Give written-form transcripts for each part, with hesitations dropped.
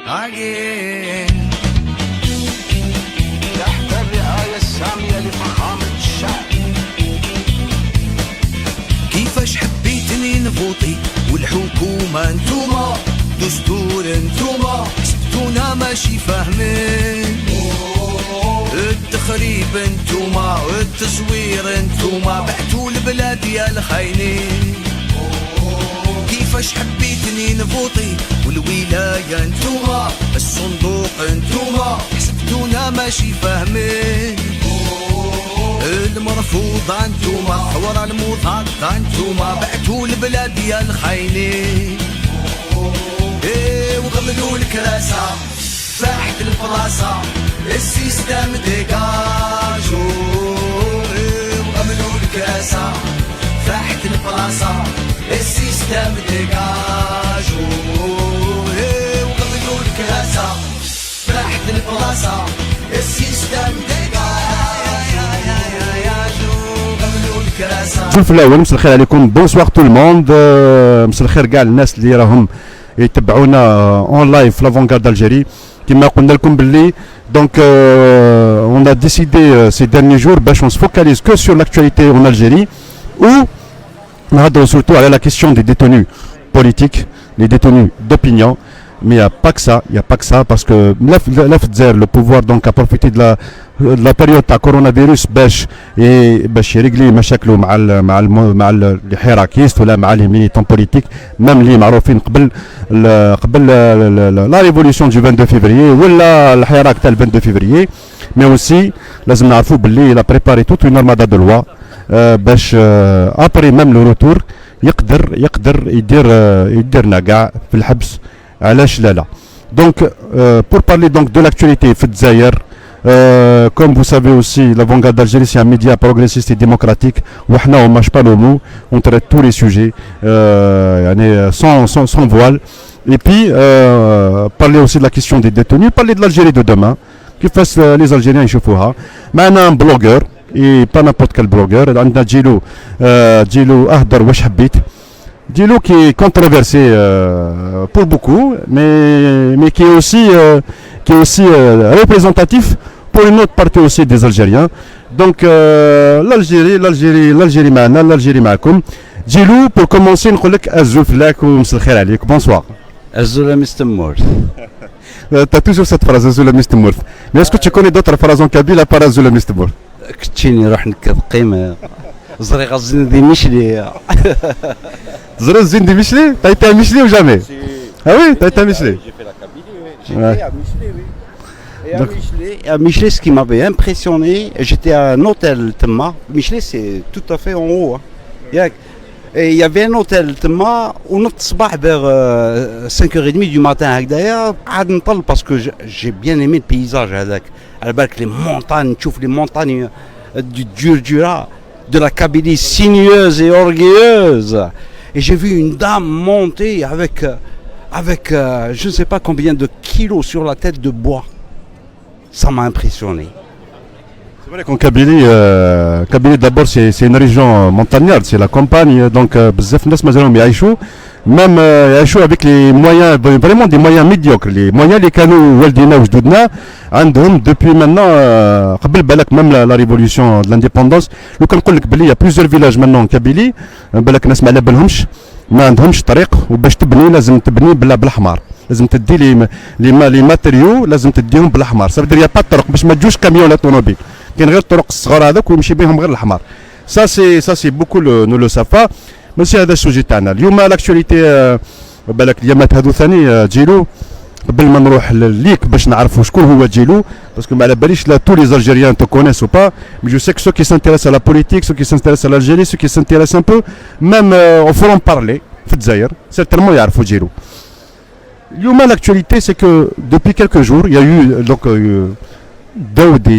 تحت الرعاية السامية لفخامة الشعب. كيفاش حبيتني نفوطي والحكومة انتوما، دستور انتوما، كسبتونا ماشي فاهمين. التخريب انتوما، التزوير انتوما، بعتوا البلاد يا الخاينين. كيفاش حبيتني نفوطي والولاية انتوما، الصندوق انتوما، كسبتونا ماشي فاهمين. المرفوض انتوما، حوار المضاد انتوما، بعتوا البلاد يا الخاينين. وغملوا الكراسة فاحت الفراسة، السيستم ديجاجو. وغملوا الكراسة فاحت الفراسة، السيستم ديجاجو. وغملوا الكراسة فاحت الفراسة، السيستم شوف الاول مساء الخير عليكم، بونسوار تو الموند. مساء الخير كاع الناس اللي راهم يتبعونا اون لايف في لافونغارد الجيري. كما قلنا لكم باللي دونك اون ا ديسيدي سي ديرني جور باش اون سفوكاليز كو سور لاكتواليتي اون الجيري، و نهضروا سورتو على لا كيسيون دي ديتونيو بوليتيك، لي ديتونيو دوبينيون. Mais il n'y a pas que ça, parce que le pouvoir donc a profité de la période de coronavirus باش يريغلي مشاكله مع الحراكيست ولا مع les militants politiques، même اللي معروفين قبل لا ريفوليسيون دو 22 فيفري ولا الحراك تاع 22 فيفري. mais aussi لازم نعرفوا باللي لا بريباري توت اون ارمادا دو لوا باش ابري ميم لو روتور يقدر يديرنا كاع في الحبس. علاش لا. Donc pour parler donc de l'actualité في الجزائر، comme vous savez aussi l'Avant-Garde d'Algérie c'est un média progressiste et démocratique où on ne mâche pas le mot, on traite tous les sujets sans voile. Et puis parler aussi de la question des détenus, parler de l'Algérie de demain, que fassent les Algériens يشوفوها. معنا un blogueur et pas n'importe quel blogueur. عندنا جيلو أهدر واش حبيت. Dilo qui est controversé pour beaucoup, mais qui est aussi représentatif pour une autre partie aussi des Algériens. Donc l'Algérie معكم. Dilo, pour commencer, نقول لك الزول فلاك ومساء الخير عليك. Bonsoir. الزول مستمر. Tu as toujours cette phrase الزول مستمر. Mais est-ce que tu connais d'autres phrases en kabyle à part الزول مستمر؟ كتشيني نروح نكذب قيمة. زريغ الزندي مشلي. Zoro Zindi Micheli, t'as été à Micheli ou jamais? Ah oui, t'as été à Micheli. J'ai fait la Kabylie, oui. J'étais à Micheli, oui. Et à Micheli, ce qui m'avait impressionné, j'étais à un hôtel Tma. Micheli, c'est tout à fait en haut. Hein. Et il y avait un hôtel Tma, où notre soir vers 5h30 du matin, parce que j'ai bien aimé le paysage. Avec les montagnes, tu vois les montagnes du Djurdjura, de la Kabylie sinueuse et orgueilleuse. Et j'ai vu une dame monter avec je ne sais pas combien de kilos sur la tête de bois. Ça m'a impressionné. C'est vrai qu'en Kabylie d'abord c'est une région montagnarde, c'est la campagne, donc بزاف الناس مازالهم يعيشوا même يعيشوا avec les moyens vraiment des moyens médiocres. Les moyens اللي كانوا والدينا وجدودنا عندهم depuis maintenant قبل بالك même la révolution de l'indépendance. لو كنقول لك بلي il y a plusieurs villages maintenant en Kabylie بالك الناس ما على بالهمش، ما عندهمش طريق، وباش تبني لازم تبني بالحمار، لازم تدي لي ماتيريو لازم تديهم بالحمار. صافي يا با طرق باش ما تجوش كاميونات طوموبيل، كاين غير الطرق الصغار هذوك ويمشي بهم غير الحمار. Ça c'est beaucoup ne le savent pas. ماشي هذا السوجي تاعنا اليوم. لاكتواليتي بالك اليامات هذو ثاني جيلو. قبل ما نروح ليك باش نعرفوا شكون هو جيلو، باسكو ما على باليش لا tous les Algériens te connaissent ou pas, mais je sais que ceux qui s'intéressent à la politique, ceux qui s'intéressent à l'Algérie, ceux qui s'intéressent un peu même au franc-parler في الجزائر certainement يعرفوا جيلو. اليوم l'actualité c'est que depuis quelques jours il y a eu donc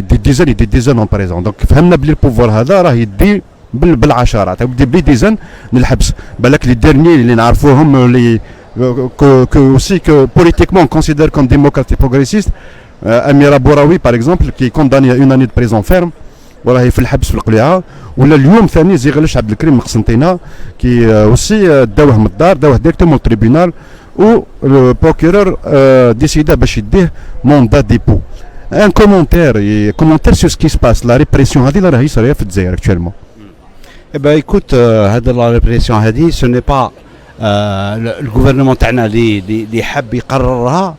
des dizaines et des dizaines en présent. donc فهمنا بلي البوفوار هذا راه يدي بالعشرات، يدي بلي ديزان من الحبس. بالك لي ديرني اللي نعرفوهم اللي aussi que politiquement on considère comme démocrate et progressiste, Amira Bouraoui par exemple qui est condamné à 1 année de prison ferme وراهي في الحبس في القليعه. ولا اليوم ثاني زي غلاش عبد الكريم قسنطينه كي اوسي داوه من الدار، داوه ديريكتومون التريبيونال، و البروكيرور ديسيدا باش يديه موندا ديبو. ان كومونتير سور سكي سباس لا ريبريسيون هذه اللي راهي صايره في الجزائر اكتوالمون. Eh ben écoute, la répression هذه ce n'est pas le gouvernement تاعنا اللي حاب يقررها.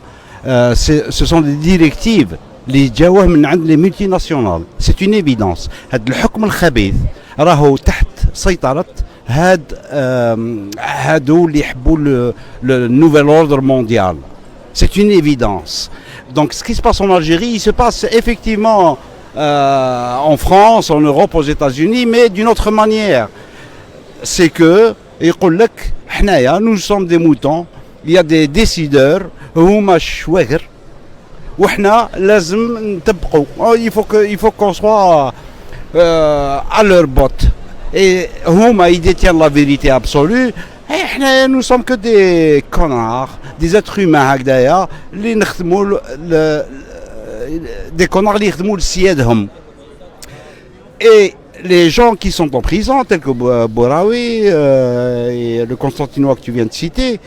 Ce sont des directives اللي جاوه من عند les multinationales. C'est une évidence. هذا الحكم الخبيث راهو تحت سيطرة هادو اللي يحبوا le nouvel ordre mondial. C'est une évidence. Donc ce qui se passe en Algérie, il se passe effectivement en France, en Europe, aux États-Unis, mais d'une autre manière. C'est que, يقول لك حنايا nous sommes des moutons, il y a des décideurs هما الشواغر وحنا لازم نتبقوا. Il faut qu'on soit à leur botte. Et هما ils détiennent la vérité absolue. Et حنايا nous sommes que des connards, des êtres humains هكذايا اللي نخدموا des connards اللي يخدموا لسيادهم. Et les gens qui sont en prison, tels que Bouraoui et le Constantinois que tu viens de citer,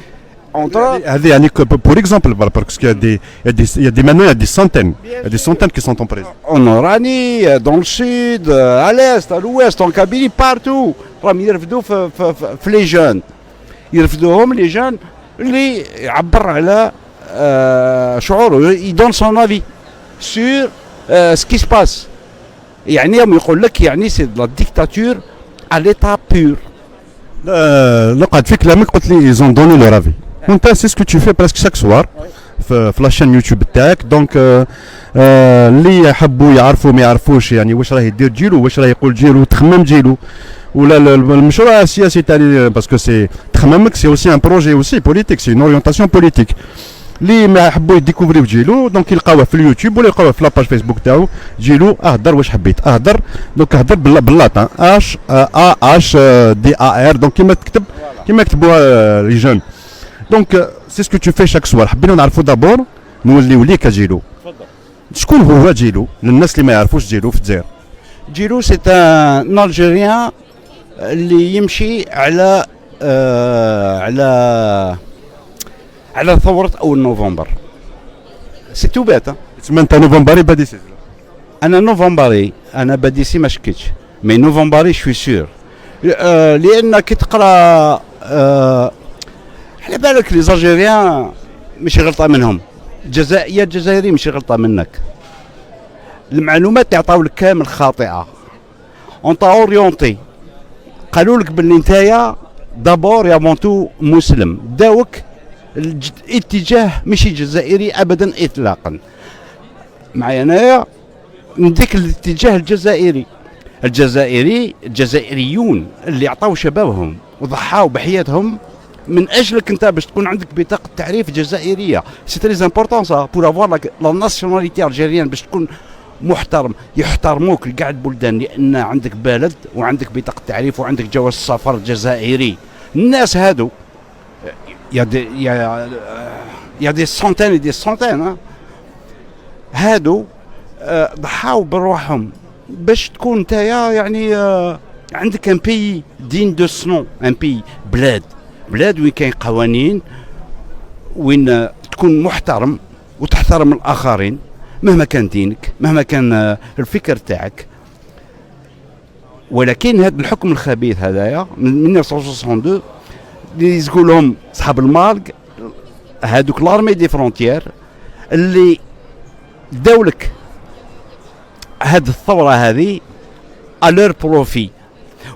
pour exemple, parce qu'il y a des maintenant il y a des centaines, qui sont en prison. En Oranie, dans le sud, à l'est, à l'ouest, en Kabylie, partout. راهم يرفدوا في les jeunes. يرفدوهم les jeunes اللي يعبر على شعوره. Il donne son avis sur ce qui se passe. يعني يقول لك يعني c'est de la dictature à l'état pur. لقد في كلامك قلت لي ils ont donné leur avis. وانت c'est ce que tu fais presque chaque soir في لا شين يوتيوب تاعك. دونك اللي يحبوا يعرفوا ما يعرفوش يعني واش راه يدير جيلو، واش راه يقول جيلو، تخمم جيلو ولا المشروع السياسي تاعي باسكو سي تخممك سي اوسي ان بروجي اوسي بوليتيك، سي اون اورينتاسيون بوليتيك. اللي ما يحبوا يديكوفريو جيلو دونك يلقاوه في اليوتيوب ولا يلقاوه في لاباج فيسبوك تاعو جيلو اهدر واش حبيت اهدر. دونك اهدر باللاطان اش اش دي ا ار دونك كيما يكتبوها لي جون. دونك سي سكو تو في شاك سوار. حبينا نعرفوا دابور نوليو ليك جيلو. شكون هو جيلو للناس اللي ما يعرفوش جيلو في الجزائر؟ جيلو سي ان الجيريان اللي يمشي على ثورة أول نوفمبر. سي تو بات. تسمى أنت نوفمبري باديسي؟ أنا نوفمبري، أنا باديسي ما شكيتش، مي نوفمبري شوي سور. لأن كي تقرا على بالك لي زالجيريان ماشي غلطة منهم، الجزائري ماشي غلطة منك. المعلومات اللي عطاو لك كامل خاطئة. أون تا أوريونتي، قالوا لك باللي نتايا دابور يا مونتو مسلم، داوك الاتجاه ماشي جزائري ابدا اطلاقا. معايا انايا نديك الاتجاه الجزائري. الجزائريون اللي عطاو شبابهم وضحاو بحياتهم من اجلك انت باش تكون عندك بطاقه تعريف جزائريه. سي تري امبورطون سا بور افوار لا ناسيوناليتي الجيريان باش تكون محترم. يحترموك لكاع البلدان لان عندك بلد وعندك بطاقه تعريف وعندك جواز السفر الجزائري. الناس هادو il y a des centaines et des centaines هادو ضحاو بروحهم باش تكون نتايا يعني عندك ان بي دين دو سنون، ان بي بلاد وين كاين قوانين، وين تكون محترم وتحترم الاخرين مهما كان دينك، مهما كان الفكر تاعك. ولكن هذا الحكم الخبيث هذايا من 1962 اللي يقولهم صحاب المال هادوك لارمي دي فرونتيير اللي داولك هاد الثوره هذه الور بروفي.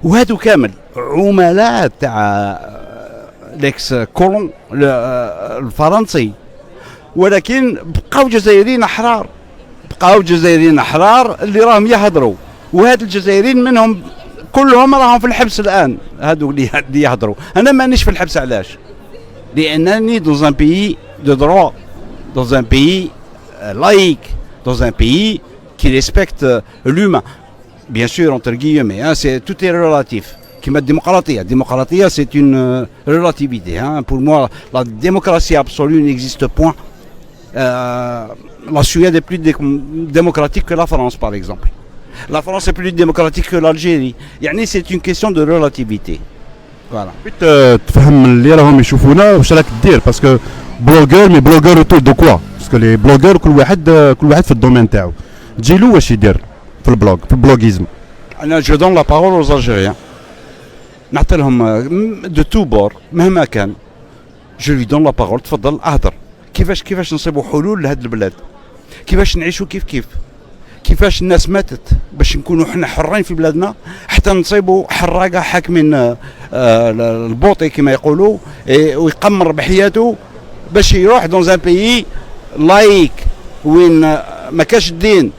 وهادو كامل عملاء تاع ليكس كولون الفرنسي. ولكن بقاو جزائريين احرار اللي راهم يهضروا. وهاد الجزائريين منهم كلهم راهم في الحبس الان. هادو اللي يهضروا. انا مانيش في الحبس علاش؟ لانني dans un pays de droit, dans un pays laïque, dans un pays qui respecte l'humain. Bien sûr entre guillemets, c'est tout est relatif. كما الديمقراطية c'est une relativité. Pour moi la démocratie absolue n'existe point. La Suède est plus démocratique que la France par exemple. La France est plus démocratique que l'Algérie. يعني c'est une question de relativité. Voilà. بغيت تفهم اللي راهم يشوفونا واش راك دير باسكو بلوغور مي بلوغور اوتور دو كوا باسكو لي بلوغور كل واحد في الدومين تاعو تجيلو واش يدير في البلوغ في البلوغيزم. أنا je donne la parole aux Algériens. نعطي لهم de tout bord مهما كان. Je lui donne la parole تفضل اهدر. كيفاش نصيبوا حلول لهذه البلاد. كيفاش نعيشوا كيفاش الناس ماتت باش نكونوا حنا حرين في بلادنا حتى نصيبوا حراقه حاكمين البوطي كما يقولوا ويقمر بحياته باش يروح دون ان بيي لايك وين ما كاش الدين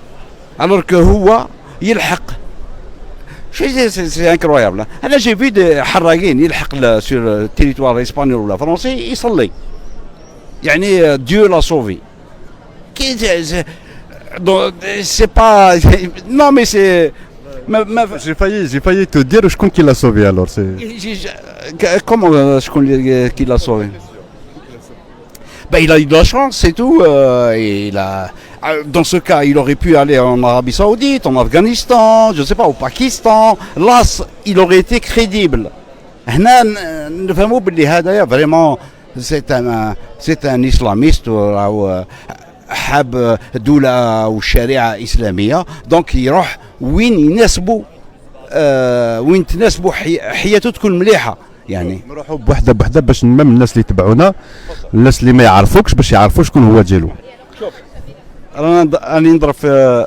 الوغ كو هو يلحق شيء سي انكرويابل. انا جي في حراقين يلحق سور التيريتوار اسبانيول ولا فرنسي يصلي يعني ديو لا سوفي كي c'est pas non mais c'est j'ai failli te dire شكون qui l'a sauvé alors comment شكون qui l'a sauvé. Ben, il a eu de la chance, c'est tout. Dans ce cas, il aurait pu aller en Arabie Saoudite, en Afghanistan, je ne sais pas, au Pakistan. Là, il aurait été crédible. Vraiment, c'est un islamiste حاب دولة والشريعة إسلامية دونك يروح وين يناسبوا وين تناسبوا حياته تكون مليحة يعني نروحوا بوحدة باش نمم الناس اللي يتبعونا الناس اللي ما يعرفوكش باش يعرفوا شكون هو ديالو. شوف راني نضرب في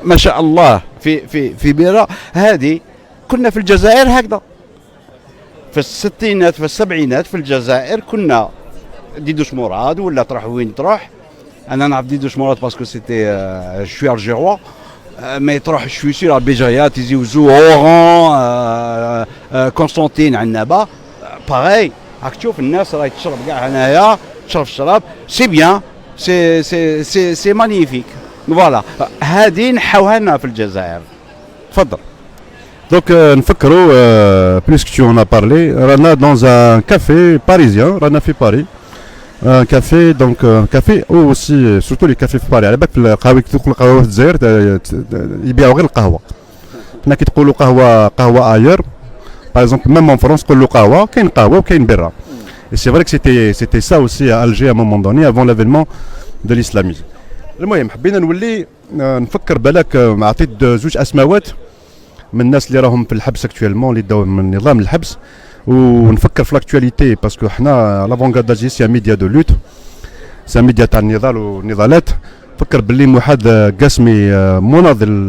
ما شاء الله في بيرة هذه كنا في الجزائر هكذا في الستينات في السبعينات في الجزائر كنا ديدوش مراد ولا تروح وين تروح. انا نعرف ديدوش مراد باسكو سيتي شوي الجيروا مي تروح شوي سير البيجايا تيزي وزو اوران كونستانتين عنابه باغي راك تشوف الناس راهي تشرب كاع هنايا تشرب الشراب سي بيان سي مانيفيك فوالا هذه نحاوها لنا في الجزائر. تفضل. دونك نفكروا بليسك tu en as parlé رانا dans un café parisien رانا في باريس un café donc café aussi surtout les cafés في باريس على بالك في القهوه كي تدخل قهوه في الجزائر يبيعوا غير القهوه. حنا كي تقولوا قهوه اير باغ اكزومبل ميم en France تقولوا قهوه كاين قهوه وكاين بيره. Et c'est vrai que c'était ça aussi à Alger à un moment donné avant l'avènement de l'islamisme. المهم حبينا نولي نفكر بالك عطيت زوج اسماوات من الناس اللي راهم في الحبس اكتويلمون اللي داو من نظام الحبس ونفكر في لاكتواليتي باسكو حنا لافونغارد دالجي سي ميديا دو لوت سي ميديا تاع النضال والنضالات. فكر باللي محاد قاسمي مناضل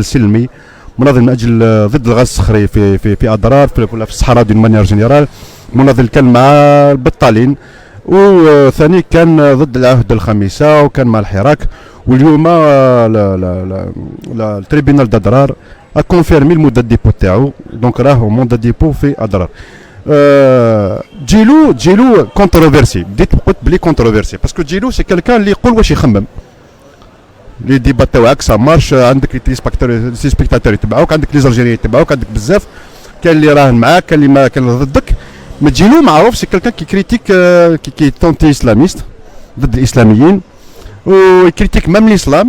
سلمي مناضل من اجل ضد الغاز الصخري في اضرار في الصحراء دون مانيير جينيرال. مناضل كان مع البطالين وثاني كان ضد العهد الخامسه وكان مع الحراك. واليوم التريبينال دادرار اكونفيرمي المده ديبو تاعو دونك راهو مده ديبو في اضرار. جيلو كونتروفيرسي بديت قلت بلي كونتروفيرسي باسكو جيلو سي كالكان اللي يقول واش يخمم لي ديبا تاعك سا مارش عندك لي سبيكتاتور يتبعوك عندك لي زالجيريين يتبعوك عندك بزاف كان اللي راهن معاك كان اللي ما كان ضدك. ما جيلو معروف سي كالكان كي كريتيك كي تونتي اسلاميست ضد الاسلاميين ويكريتيك ميم l'islam.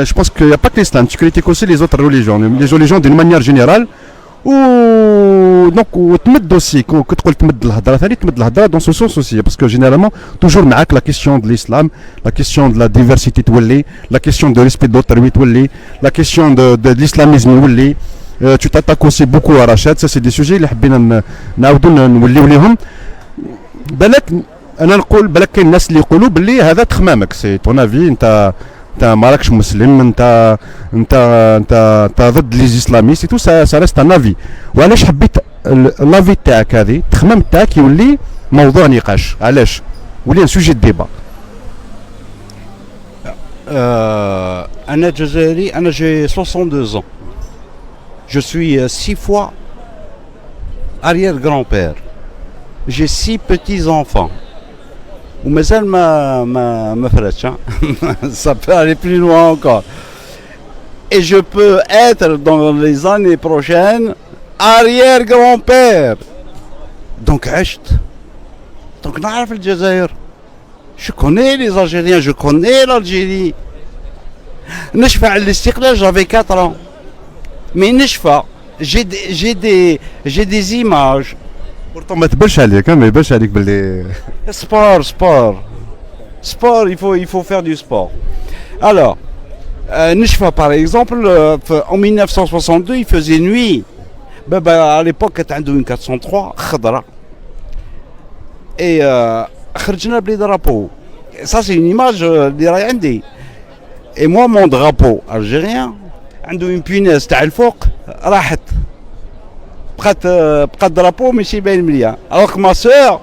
Je pense qu'il n'y a pas que l'islam, tu critiques aussi les autres religions d'une manière générale. Donc وتمد aussi كي تقول تمد الهضره ثاني تمد الهضره dans ce sens aussi parce que généralement toujours معاك la question de l'islam, la question de la diversité تولي, la question de respect d'autrui تولي, la question de l'islamisme يولي. Tu t'attaques aussi beaucoup à Rachad, ça c'est des sujets اللي حبينا نعاودوا نوليو ليهم. بالك انا نقول بالك كاين الناس اللي يقولوا باللي هذا تخمامك سي طون افي انت ماراكش مسلم انت ضد لي اسلاميست تو سا ريست ان افي. وعلاش حبيت لافي تاعك هذه التخمام تاعك يولي موضوع نقاش علاش ولي سوجي ديبا. انا جزائري انا جي 62 ans. Je suis 6 fois arrière-grand-père. J'ai 6 petits-enfants. Ou مازال ما فراتش. Ça peut aller plus loin encore. Et je peux être dans les années prochaines arrière-grand-père. Donc عشت. Donc نعرف الجزائر. Je connais les Algériens, je connais l'Algérie. نشفى على الاستقلال j'avais 4 ans. Mais نشفى j'ai des images. Pourtant ما تبانش عليك ما يبانش عليك باللي Sport, il faut faire du sport. Alors, نشفى par exemple, en 1962, il faisait nuit. À l'époque, كانت عنده une 403 خضراء. Et خرجنا بلي drapeau. Ça c'est une image اللي راهي عندي. Et moi mon drapeau algérien عنده une punaise تاع الفوق راحت. بقات drapeau ماشي باين مليح. Alors que ma sœur,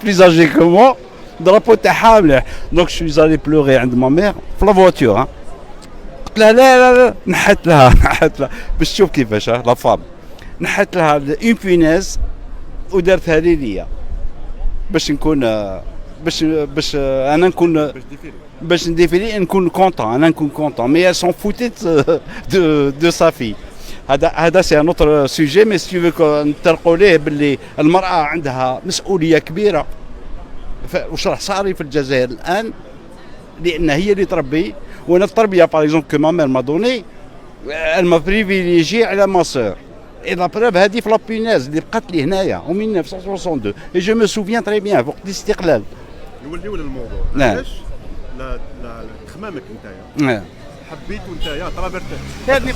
plus âgée que moi, drapeau تاعها مليح. Donc je suis allé pleurer عند ma mère في la voiture. قلت لها لا نحت لها باش تشوف كيفاش لا فام. نحت لها une punaise ودارتها ليا. باش نكون باش انا نكون باش نديفيلي نكون كونطون انا نكون كونطون مي elles sont foutées de sa fille. هذا سي ان اوتر سوجي مي سي تو نطرقوا ليه باللي المراه عندها مسؤوليه كبيره واش راح صاري في الجزائر الان لان هي اللي تربي وانا التربيه باغ اكزومبل كو ما مير ما دوني ما بريفيليجي على ما سور. Et la preuve هذه في لابيناز اللي بقات لي هنايا en 1962 et je me souviens très bien وقت الاستقلال. نوليو للموضوع. علاش؟ لا خمامك نتايا. حبيت نتايا ترافير.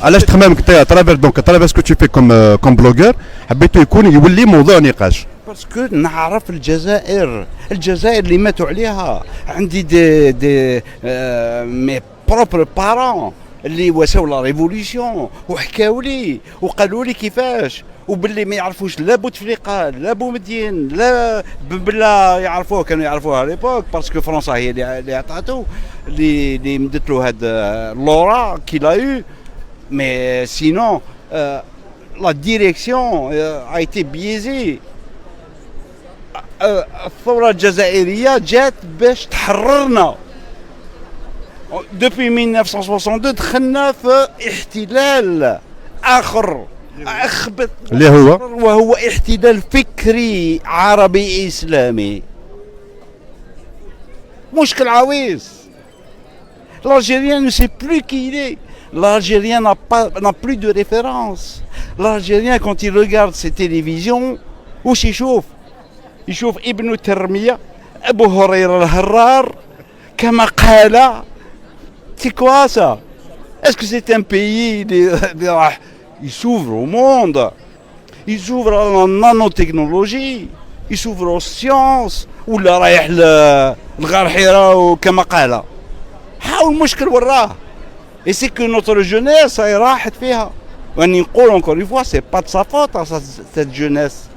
علاش تخمامك نتايا ترافير دونك ترافير سكو تو في كوم بلوغر حبيتو يولي موضوع نقاش. باسكو نعرف الجزائر اللي ماتوا عليها. عندي دي مي بروبر بارون اللي واساو لا ريفوليسيون وحكاو لي وقالوا لي كيفاش وباللي ما يعرفوش لا بوتفليقه لا بومدين لا بلا يعرفوه كانوا يعرفوها على ليبوك باسكو فرنسا هي اللي عطاتو اللي مدت له هاد لورا كي لا يو مي سينون لا ديريكسيون a été biaisée. الثوره الجزائريه جات باش تحررنا. Depuis 1962 دخلنا في احتلال آخر أخبث اللي هو وهو احتلال فكري عربي إسلامي. مشكل عويص. L'Algérien ne sait plus qui il est. L'Algérien n'a plus de référence. L'Algérien quand il regarde ses télévisions وش يشوف؟ يشوف ابن ترمية أبو هريرة الهرار كما قال. C'est quoi ça? Est-ce que c'est un pays il s'ouvre au monde, il s'ouvre à la nanotechnologie, il s'ouvre aux sciences ولا رايح لغار حراء وكما قال. حاول المشكل وراه. Et c'est que notre jeunesse راحت فيها. واني نقول encore une fois c'est pas de sa faute cette jeunesse.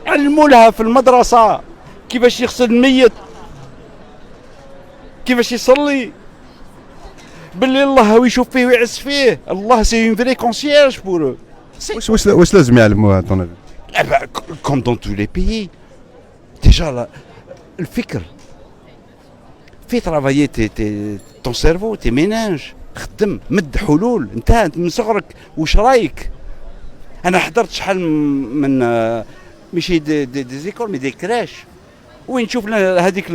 علموا لها في المدرسة كيفاش يغسل الميت كيفاش يصلي باللي الله هو يشوف فيه ويعز فيه. الله سي اون فري كونسيرج بور. واش لازم يعلموها طون كوم دون تو لي بيي ديجا الفكر في ترافايي تون سيرفو تي ميناج خدم مد حلول. انت من صغرك واش رايك؟ انا حضرت شحال من ماشي دي زيكول مي دي كراش وين نشوف هذيك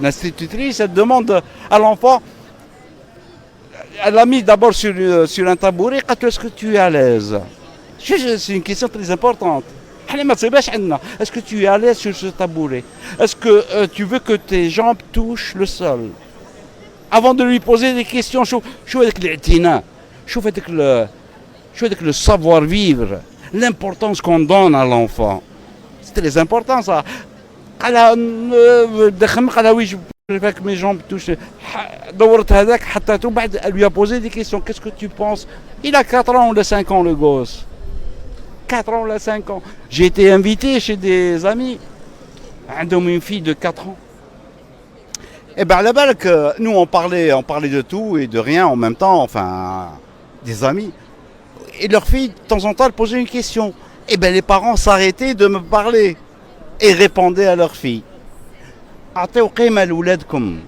l'institutrice elle demande à l'enfant, elle l'a mis d'abord sur un tabouret. قالت له est-ce que tu es à l'aise? C'est une question très importante. حنا ما تصيبهاش عندنا. Est-ce que tu es à l'aise sur ce tabouret? Est-ce que tu veux que tes jambes touchent le sol? Avant de lui poser des questions, شوف هذاك الاعتناء شوف هذاك le savoir vivre, l'importance qu'on donne à l'enfant. C'est très important ça. قالها وي فاك مي جامب توش دورت هذاك حطيته بعد elle lui a posé des questions. Qu'est-ce que tu penses? Il a 4 ans ou 5 ans le gosse. 4 ans ou 5 ans. J'ai été invité chez des amis عندهم une fille de 4 ans. Et ben على بالك nous on parlait de tout et de rien en même temps, enfin des amis. Et leur fille de temps en temps elle posait une question. Et ben les parents s'arrêtaient de me parler et répondaient à leur fille. أعطيو قيمة لولادكم.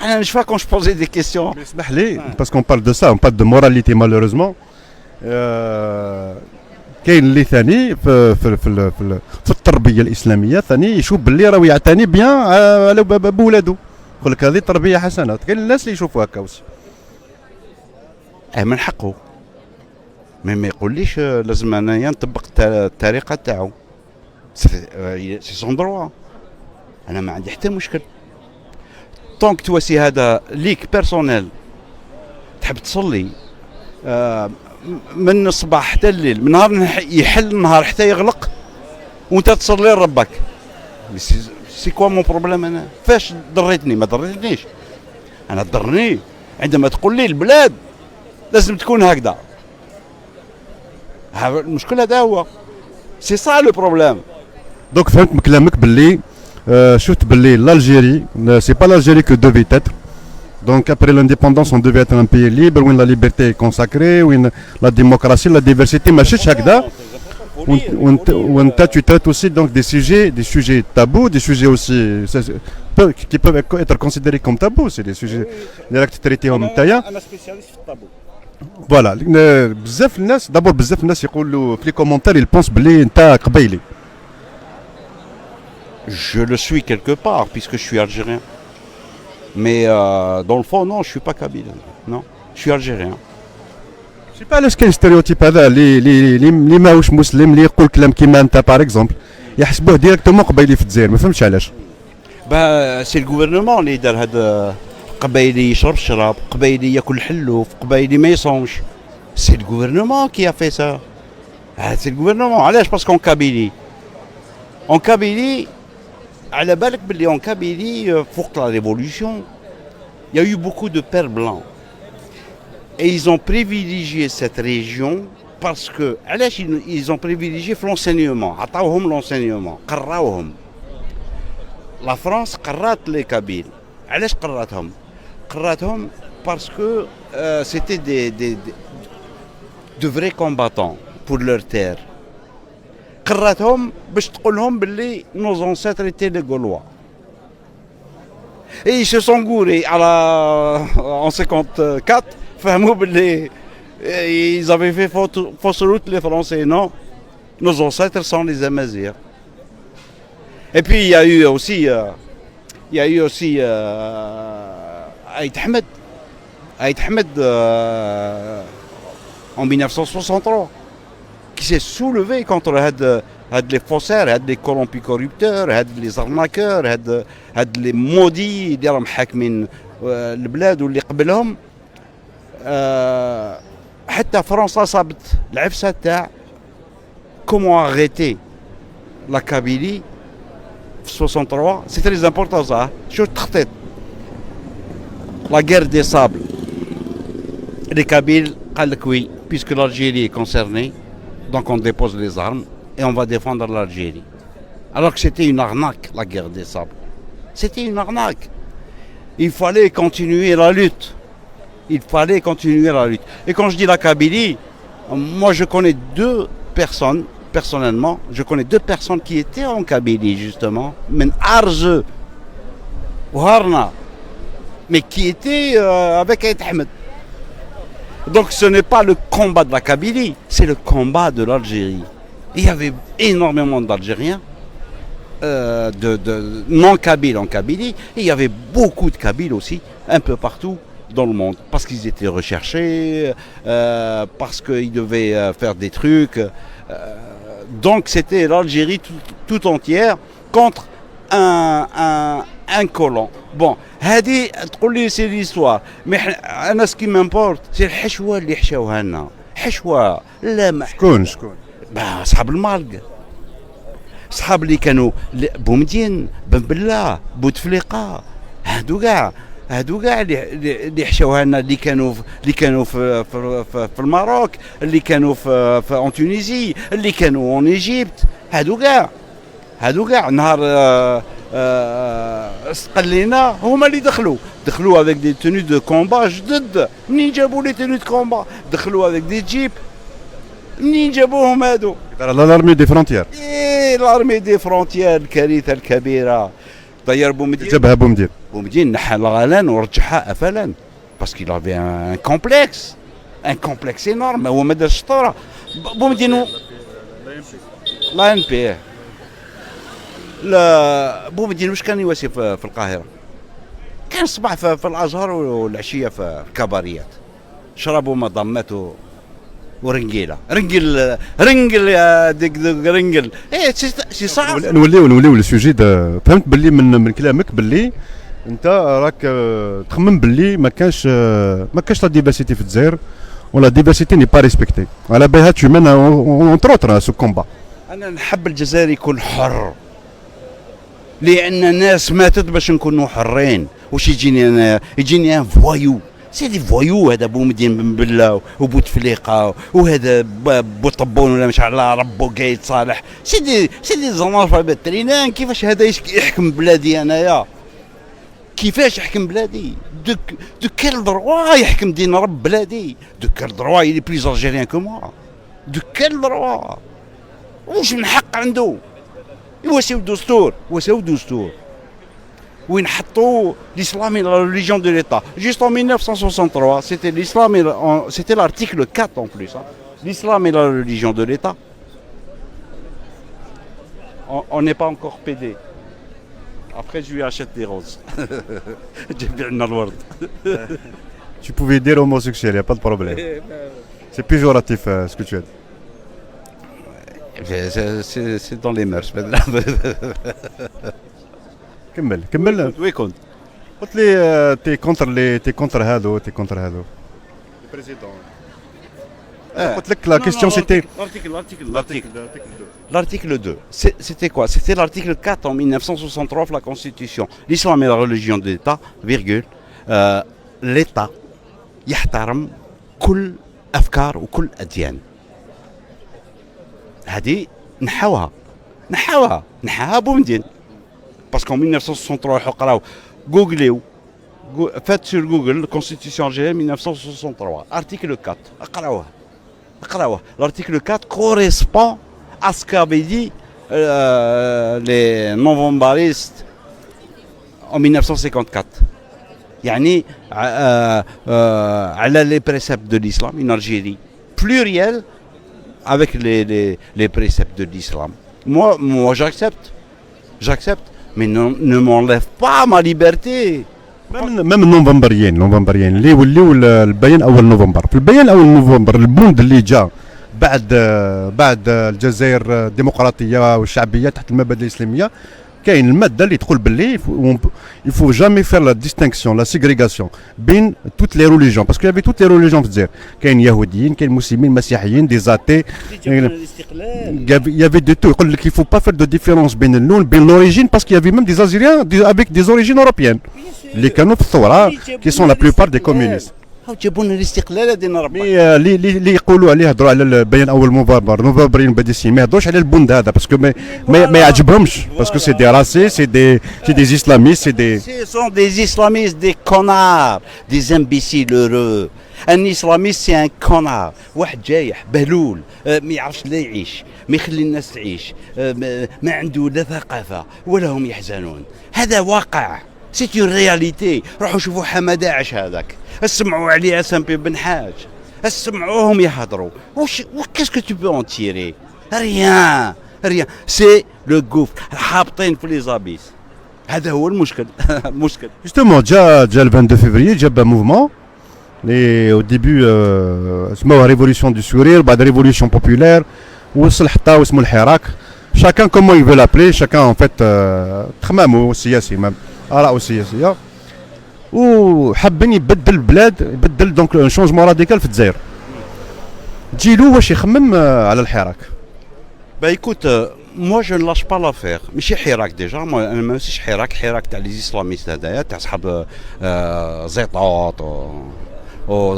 أنا مش فاهم quand je posais des questions. اسمح لي parce qu'on parle de ça, on parle de moralité malheureusement. كاين اللي ثاني في التربية الإسلامية ثاني يشوف باللي راه يعتني بيان على بولادو. يقول لك هذه تربيه حسنه، كاين الناس اللي يشوفوا هكا وسي. من حقه، ما يقوليش لازم انايا نطبق الطريقه تاعو، سي سون دروا، انا ما عندي حتى مشكل. طونك تواسي هذا ليك بيرسونيل، تحب تصلي من الصباح حتى الليل، من نهار يحل النهار حتى يغلق وانت تصلي لربك، سي كوا مون بروبليم؟ انا فاش ضريتني؟ ما ضريتنيش، انا ضرني عندما تقول لي البلاد لازم تكون هكذا. المشكل هذا هو، سي سا لو بروبليم. دونك فهمت من كلامك باللي شفت باللي l'Algérie c'est pas l'Algérie que devait être. Donc après l'indépendance on devait être un pays libre où la liberté est consacrée, où la démocratie, la diversité ماشيش هكذا. وانت tu traites aussi donc des sujets tabous, des sujets aussi qui peuvent être considérés comme tabous, c'est des sujets اللي راك تريتيهم نتايا. انا سبيسياليست في الطابو. فوالا بزاف الناس دابور بزاف الناس يقولوا في لي كومونتير يبونس بلي انت قبيلي. Je le suis quelque part puisque je suis algérien. Mais dans le fond non, je suis pas kabyle. Non, je suis algérien. سي با علاش كاين ستيريوتيب هذا اللي ماهوش مسلم اللي يقول كلام كيما انت باغ اكزومبل يحسبوه ديريكتومون قبيلي في الجزائر، ما فهمتش علاش. با سي الغوفرنمون اللي دار هذا، قبايلي يشرب الشراب، قبايلي ياكل الحلوف، قبايلي ما يصومش. سي الغوفرنمون كي ا في سا، سي الغوفرنمون. علاش؟ باسكو اون كابيلي على بالك باللي اون كابيلي فوق لا ريفولوسيون il y a eu beaucoup de pères blancs et ils ont privilégié cette région parce que علاش ils ont privilégié l'enseignement. عطاوهم l'enseignement، قراوهم. لا فرانس قرات لي كابيل. علاش قراتهم؟ قراتهم parce que c'était de vrais combattants pour leur terre. قراتهم باش تقول لهم باللي nos ancêtres étaient les Gaulois. Et ils se sont gourés en 54, فهموا باللي ils avaient fait fausse route les Français. Non, nos ancêtres sont les Amazirs. Et puis il y a eu aussi Aït Ahmed en 1963 qui s'est soulevé contre les faussaires, les corrompus corrupteurs, les arnaqueurs, les maudits اللي راهم حاكمين البلاد واللي قبلهم. حتى فرنسا صابت العفسه تاع كومون اريتي لا كابيلي في 63. سي تري امبورطون صح. شو التخطيط؟ لا غير دي صابل. Les Kabyles قال لك oui, puisque l'Algérie est concernée, donc on dépose les armes et on va défendre l'Algérie. Alors que c'était une arnaque, la guerre des sables. C'était une arnaque. Il fallait continuer la lutte. Il fallait continuer la lutte. Et quand je dis la Kabylie, moi je connais deux personnes, personnellement, je connais deux personnes qui étaient en Kabylie justement, men Arze ou Harna, mais qui étaient avec Aït Ahmed. Donc ce n'est pas le combat de la Kabylie, c'est le combat de l'Algérie. Il y avait énormément d'Algériens, de non-Kabyles en Kabylie, et il y avait beaucoup de Kabyles aussi, un peu partout dans le monde, parce qu'ils étaient recherchés, parce qu'ils devaient faire des trucs. Donc c'était l'Algérie tout entière contre un colon. Bon, هذه تقول لي سي ليستوار، مي انا سكي مامبورت سي الحشوه اللي حشاوها لنا. حشوه لا ما شكون اصحاب المالك، اصحاب اللي كانوا بومدين، بن بلا، بوتفليقه، هادو كاع اللي حشاوها لنا، اللي كانوا في الماروك، اللي كانوا في اون تونيزي، اللي كانوا اون ايجيبت. هادو كاع نهار استقلينا هما اللي دخلوا avec des tenues de combat جدد. منين جابوا لي tenues de combat؟ دخلوا avec des جيب. منين جابوهم هادو؟ لارمي دي فرونتيير. لارمي دي فرونتيير، الكارثه الكبيره. طير بومدين، جابها بومدين نحى الغلان ورجعها افلا باسكو il avait un complexe énorme. هو ما دارش شطوره بومدين. لا ان بي لا بومدين واش كان يواسي في القاهره؟ كان الصباح في الازهر والعشيه في الكباريات، شربوا مضمات ورنجيله رنجل يا ديك رنجل. ايه سي صعب. نوليو السوجي فهمت باللي من كلامك باللي انت راك تخمم باللي ما كانش لا ديفرسيتي في الجزائر ولا ديفرسيتي ني با ريسبكتي على بالها تو مان اونتر اوتر سو كومبا. انا نحب الجزائر يكون حر، لان الناس ماتت باش نكونوا حرين. واش يجيني انا؟ يجيني ان فوايو، سي دي فوايو. هذا بومدين بن بلا وبوتفليقه وهذا بوطبون ولا مش على ربو قايد صالح، سي دي زنارفه ترينان. كيفاش هذا يحكم بلادي انايا؟ كيفاش يحكم بلادي؟ دو كيل دروا يحكم دين رب بلادي؟ دو كيل دروا يلي بليز الجيريان كو موا؟ دو كيل دروا؟ واش من حق عنده؟ يواسيو الدستور وين حطوا l'islam et la religion de l'État. Juste en 1963, c'était l'islam et c'était l'article 4 en plus. Hein. L'islam et la religion de l'État. On n'est pas encore pédé. Après, je lui achète des roses. Tu pouvais dire homosexuel, il n'y a pas de problème. C'est péjoratif ce que tu as dit. C'est dans les mœurs. كمل. وين كنت؟ قلت لي تي كونتر هادو. قلت لك لا كيستيون سيتي L'article 2, c'était quoi? C'était l'article 4 en 1963 de la Constitution. L'islam est la religion de l'État, virgule. L'État يحترم كل أفكار وكل أديان. هذه نحاوها بومدين. Parce qu'en 1963, قراو جوجليو faites sur Google Constitution algérienne 1963, article 4, اقراوه. L'article 4 correspond à ce qu'avaient dit les novembaristes en 1954. يعني على les préceptes de l'islam, une Algérie plurielle avec les préceptes de l'islam. Moi j'accepte, mais ne m'enlève pas ma liberté. même النوفمبريين اللي وليوا البيان اول نوفمبر. في البيان اول نوفمبر البوند اللي جا بعد الجزائر الديمقراطيه والشعبيه تحت المبادئ الاسلاميه، كاين الماده اللي تقول باللي il faut jamais faire la distinction la ségrégation بين toutes les religions parce qu'il y avait toutes les religions في الجزائر. كاين يهوديين، كاين مسلمين، مسيحيين، des athées. il y avait de tout. يقول لك il faut pas faire de différence بين اللون بين l'origine parce qu'il y avait même des Algériens avec des origines européennes اللي كانوا في الثوره qui sont la plupart des communistes. جابوا لنا الاستقلال ديالنا ربي. اللي يقولوا عليه هضروا على البيان اول نوفمبرين بديسي، ما يهضروش على البوند هذا باسكو ما يعجبهمش باسكو سي دي راسي سي دي اسلاميست سي سون دي اسلاميست دي كونار دي امبيسيل heureux. ان اسلاميست سي ان كونار، واحد جايح بهلول ما يعرفش لا يعيش، ما يخلي الناس تعيش، ما عنده لا ثقافه ولا هم يحزنون. هذا واقع، سي اون رياليتي. روحوا شوفوا حماده عاش هذاك، اسمعوا عليه سامبي بن حاج، اسمعوهم يهضروا. كاسكو تو بو اون تيري؟ ريان سي لو غوف حابطين في لي زابيس. هذا هو المشكل. جوستومون جا ال 22 فيفري جاب موفمون لي او ديبي اسموها ريفوليسيون دو سورير، بعد ريفوليسيون بوبولير، وصل حتى واسمو الحراك. شاكان كومون يفو لابلي، شاكان ان فيت تخمامو السياسي مام آراء سياسية، وحابين يبدل البلاد، يبدل دونك ان شونجمون راديكال في الجزائر. تجيلو واش يخمم على الحراك؟ écoute, moi je ne lâche pas l'affaire. ماشي حراك ديجا، انا ما ماشيش حراك تاع لي اسلاميست هذايا تاع صحاب زيطاط و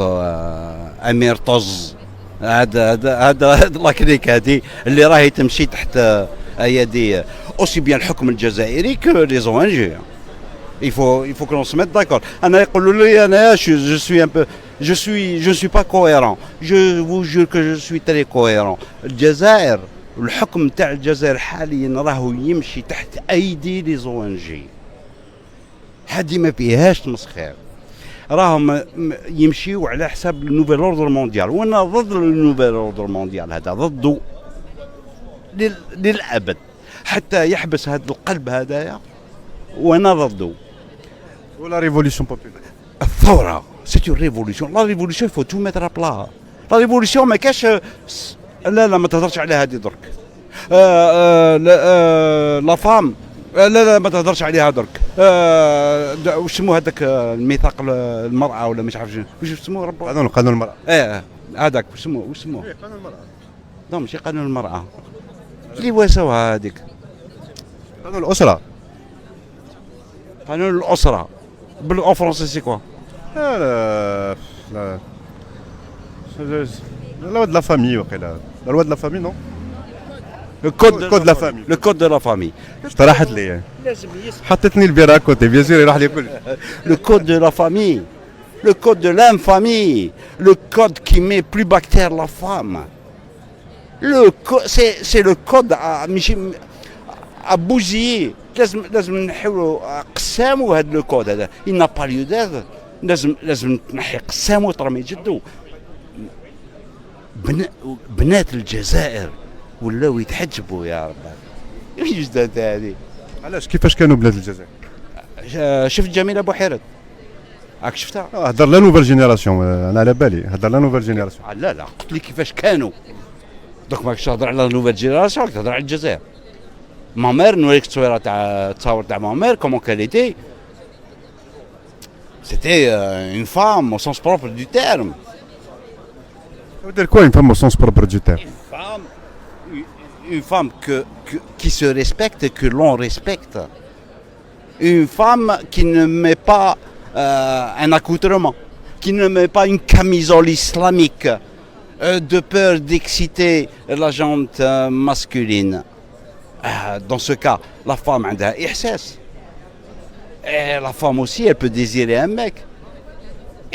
امير طز. هذا لاكريك هذه اللي راهي تمشي تحت ايادي اوسي بيان الحكم الجزائري كو لي زون جي. Il faut que l'on se mette d'accord. Je suis pas cohérent. Je vous jure que je suis très cohérent. الجزائر الحكم تاع الجزائر حاليا راهو يمشي تحت ايدي لي زون جي. هذه ما فيهاش تمسخير. راهم يمشيوا على حساب النوفيل اوردر مونديال، وانا ضد النوفيل اوردر مونديال هذا، ضده للابد حتى يحبس هذا القلب هذايا، وانا ضده. Ou la révolution populaire. الثورة c'est une révolution. La révolution il faut tout mettre à plat. La révolution ما كاش لا ما تهضرش عليها هذه درك. لا فام لا ما تهضرش عليها درك. واش اسمه هذاك الميثاق المرأة ولا مش عارف واش اسمه ربي. قانون المرأة. هذاك واش اسمه قانون المرأة. لا ماشي قانون المرأة. اللي واسوها هذيك. قانون الأسرة. قانون الأسرة. بالأو فرونسي سي كوا؟ لا la loi de la famille, la loi de la famille, non? Le code de la famille. Le code de la famille. طرحت لي حطيتني البيرة كوتي بيان سور راح لي كل. Le code de la famille. Le code de l'infamie. Le code qui met plus bactère la femme. C'est le code à bousiller. لازم نحاولوا قساموا هذا لو كود هذا. Il n'a pas lieu d'être. لازم تنحي قسامو وترمي جدو. بنات الجزائر ولاو يتحجبوا يا رب. ايش جدات هذه؟ علاش كيفاش كانوا بلاد الجزائر؟ شفت جميله بوحيرت؟ راك شفتها؟ هضر لا نوفيل جينيراسيون انا على بالي هضر لا نوفيل جينيراسيون. لا قلت لي كيفاش كانوا. دوك ماكش تهضر على نوفيل جينيراسيون راك تهضر على الجزائر. مامير نوريك التصويره تاع التصاور تاع مامير كومون كاليتي. C'était une femme au sens propre du terme. Ça veut dire quoi une femme au sens propre du terme? Une femme qui se respecte et que l'on respecte. Une femme qui ne met pas un accoutrement, qui ne met pas une camisole islamique de peur d'exciter la jante masculine. Dans ce cas, la femme a un ihsas. Et la femme aussi, elle peut désirer un mec.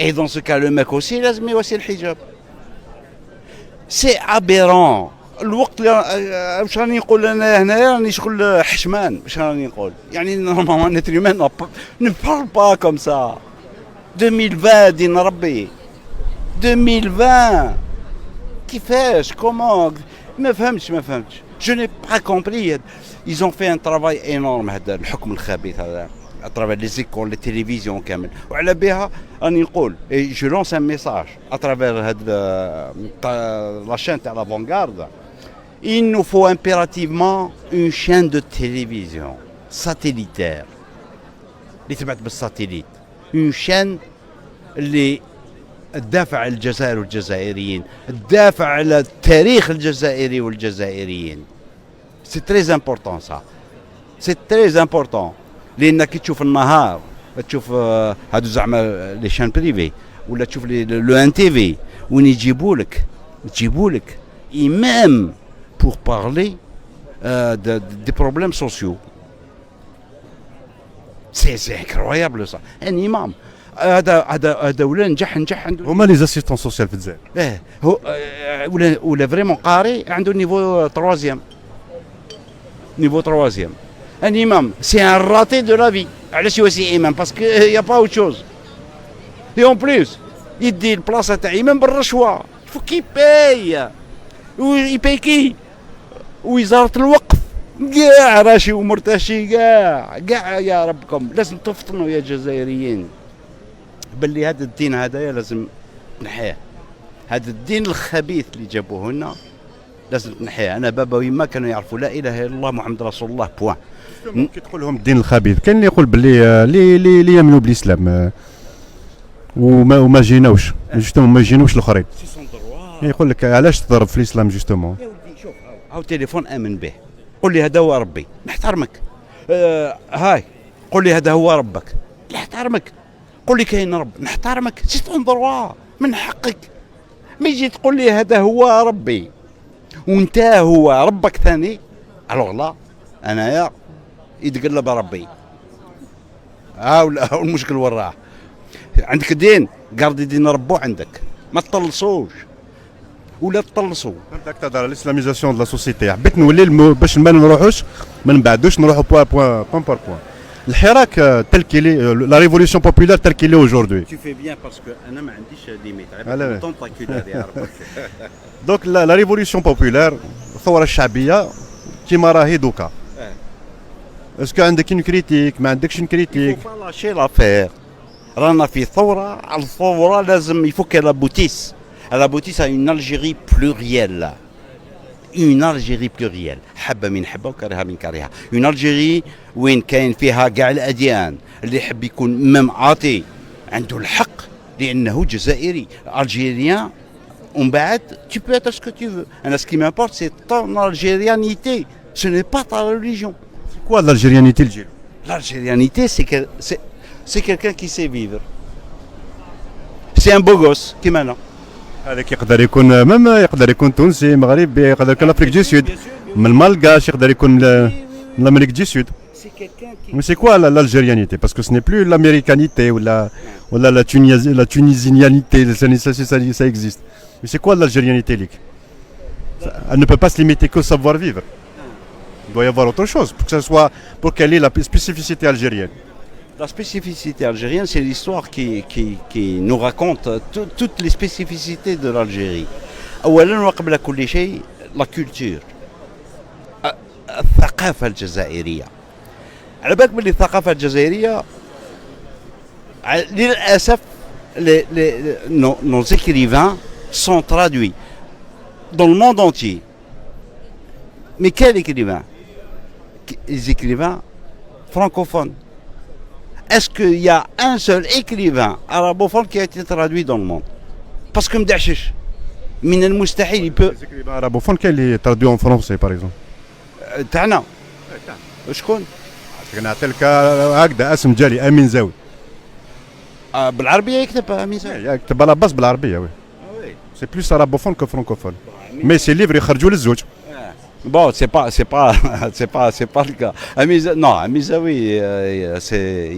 Et dans ce cas, le mec aussi, il a aussi le hijab. C'est aberrant. الوقت اللي واش راني نقول انا هنايا راني شغل حشمان واش راني نقول يعني نورمالمون نتر هيومان ne parle pas comme ça 2020 دين ربي 2020 كيفاش كومون ما فهمتش je n'ai pas compris. Ils ont fait un travail énorme هذا الحكم الخبيث هذا à travers les écoles, les télévisions كامل وعلى بها راني نقول et je lance un message à travers la chaîne تاع l'avant-garde. Il nous faut impérativement une chaîne de télévision satellitaire اللي تبعت بالساتيليت. une chaîne اللي تدافع على الجزائر والجزائريين تدافع على التاريخ الجزائري والجزائريين. C'est très important ça. C'est très important. لأنك كي تشوف النهار تشوف هادو زعما لي شان بريفي ولا تشوف لو ان تي في وين يجيبوا لك إمام pour parler des problèmes sociaux. C'est incroyable ça. Un imam هذا ولا نجح عنده. هما لي زاسيستون سوسيال في الجزائر. هو ولا فريمون قاري عنده نيفو تروازيام. Un imam, c'est un raté de la vie. علاش يواسي imam parce que y a pas autre chose. Et en plus, يدي البلاصة تاع imam بالرشوة. faut qu'il paye. il paye qui؟ وزارة الوقف. كاع راشي ومرتشي كاع يا ربكم لازم تفطنوا يا جزائريين. باللي هذا الدين هذايا لازم نحيه. هذا الدين الخبيث اللي جابوه لنا لازم تنحيه. انا بابا ويما كانوا يعرفوا لا اله الا الله محمد رسول الله بوان. كي تقول لهم الدين الخبيث كاين اللي يقول باللي اللي يامنوا بالاسلام وما جيناوش جوستومون ما جينوش الاخرين. يقول لك علاش تضرب في الاسلام جوستومون. يا ودي شوف هاو تليفون امن به قول لي هذا هو ربي نحترمك. هاي قول لي هذا هو ربك نحترمك. قول لي كاين رب نحترمك. سي طون دروا من حقك. ما يجي تقول لي هذا هو ربي وانت هو ربك ثاني الوغ لا انايا يتقلب ربي. هاو المشكل وراه. عندك دين قاردي دين ربو عندك ما تطلصوش ولا تطلصوا. بدك تهضر على الاسلاميزاسيون دو لا سوسيتي. حبيت نولي باش ما نروحوش ما نبعدوش نروحوا بوان بار بوان. الحراك تل كيلي لا ريفوليسيون بوبولار تل كيلي اوجوردي. Tu fais bien parce que انا ما عنديش ليميت عيب تنتاكولار يا ربي. دونك لا ريفوليسيون بوبولار الثوره الشعبيه كيما راهي دوكا اسكو عندك اون كريتيك ما عندكش اون كريتيك؟ faut pas lâcher l'affaire. رانا في ثورة، على الثورة لازم يفك لابوتيس. لابوتيس une Algérie plurielle. Une Algérie plurielle. حبة من حبة وكرهها من كرهها. Une Algérie وين كاين فيها كاع الأديان، اللي يحب يكون مم عاطي عنده الحق لأنه جزائري. Algérien ومن بعد tu peux être ce que tu veux. أنا ce qui m'importe c'est ton algérianité. Ce n'est pas ta religion. كوا الالجيريانيتي الجيل؟ L'algérianité, c'est quelqu'un qui sait vivre. C'est un beau gosse qui maintenant. هذاك يقدر يكون ميم يقدر يكون تونسي مغربي يقدر يكون لافريك دو سود من المالغاش يقدر يكون من l'Amérique du Sud. C'est quelqu'un qui. Mais c'est quoi l'algérianité? Parce que ce n'est plus l'américanité ou la tunisinianité, ça existe. Mais c'est quoi l'algérianité, Lick? Elle ne peut pas se limiter qu'au savoir-vivre. Il doit y avoir autre chose pour que ça soit, pour quelle est la spécificité algérienne. La spécificité algérienne, c'est l'histoire qui nous raconte toutes les spécificités de l'Algérie. أولاً وقبل كل شيء la culture. الثقافة الجزائرية. على بالك باللي الثقافة الجزائرية للأسف nos écrivains sont traduits dans le monde entier. Mais quels écrivains? Les écrivains francophones. Est-ce qu'il y a un seul écrivain arabophone qui a été traduit dans le monde? Parce que Mdachich, من المستحيل il peut. Les écrivains arabophones qui traduit en français par exemple. تاعنا شكون؟ نعطي لك هكذا اسم جالي امين زاوي. بالعربية يكتب امين زاوي. يكتب على باس بالعربية وي. سي بلوس arabophone que francophone. Mais ces livres يخرجوا للزوج. Bon, c'est pas le cas. Non, Amizaoui,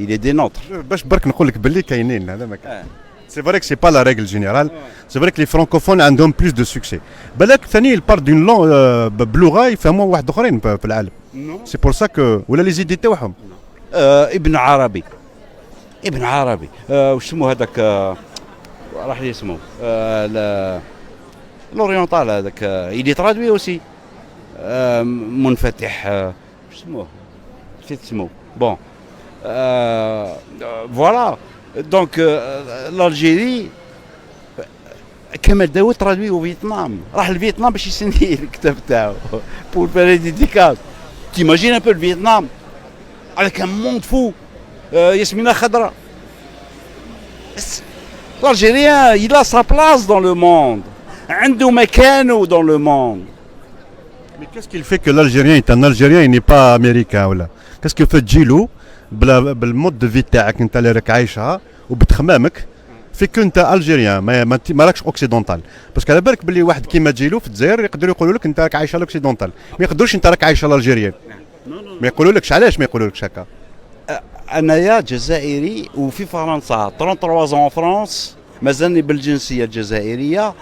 il est des nôtres. باش برك نقول لك باللي كاينين هذا ما كاين. C'est vrai que c'est pas la règle générale. C'est vrai que les francophones ont plus de succès. بالك ثاني il parle d'une langue بلغة يفهموها واحد اخرين في العالم. C'est pour ça que ولا لي زيدي تاعهم. ابن عربي. وش اسمه هذاك راح لي اسمه لوريونتال هذاك il est traduit aussi. منفتح شو اسمه نسيت اسمه بون فوالا دونك l'Algérie كمال داوود ترادوي au فيتنام راح لفيتنام باش يسني الكتاب تاعو pour faire des dédicaces. T'imagines un peu le Vietnam avec un monde fou. Yasmina Khadra. L'Algérien il a sa place dans le monde. عنده مكانه dans le monde. Mais qu'est-ce qu'il fait que l'Algérien est un Algérien et n'est pas américain ولا؟ Qu'est-ce que fait تجيلو بالمود دو في تاعك انت اللي راك عايشها وبتخمامك فيك انت الجيريان ما راكش اوكسيدونتال. باسكو على بالك باللي واحد كيما تجيلو في الجزائر يقدروا يقولوا لك انت راك عايشه الاوكسيدونتال، ما يقدروش انت راك عايشه الالجيريان. ما يقولوا لكش علاش ما يقولوا لكش هكا؟ انايا جزائري وفي فرنسا 33 ans فرانس مازالني بالجنسيه الجزائريه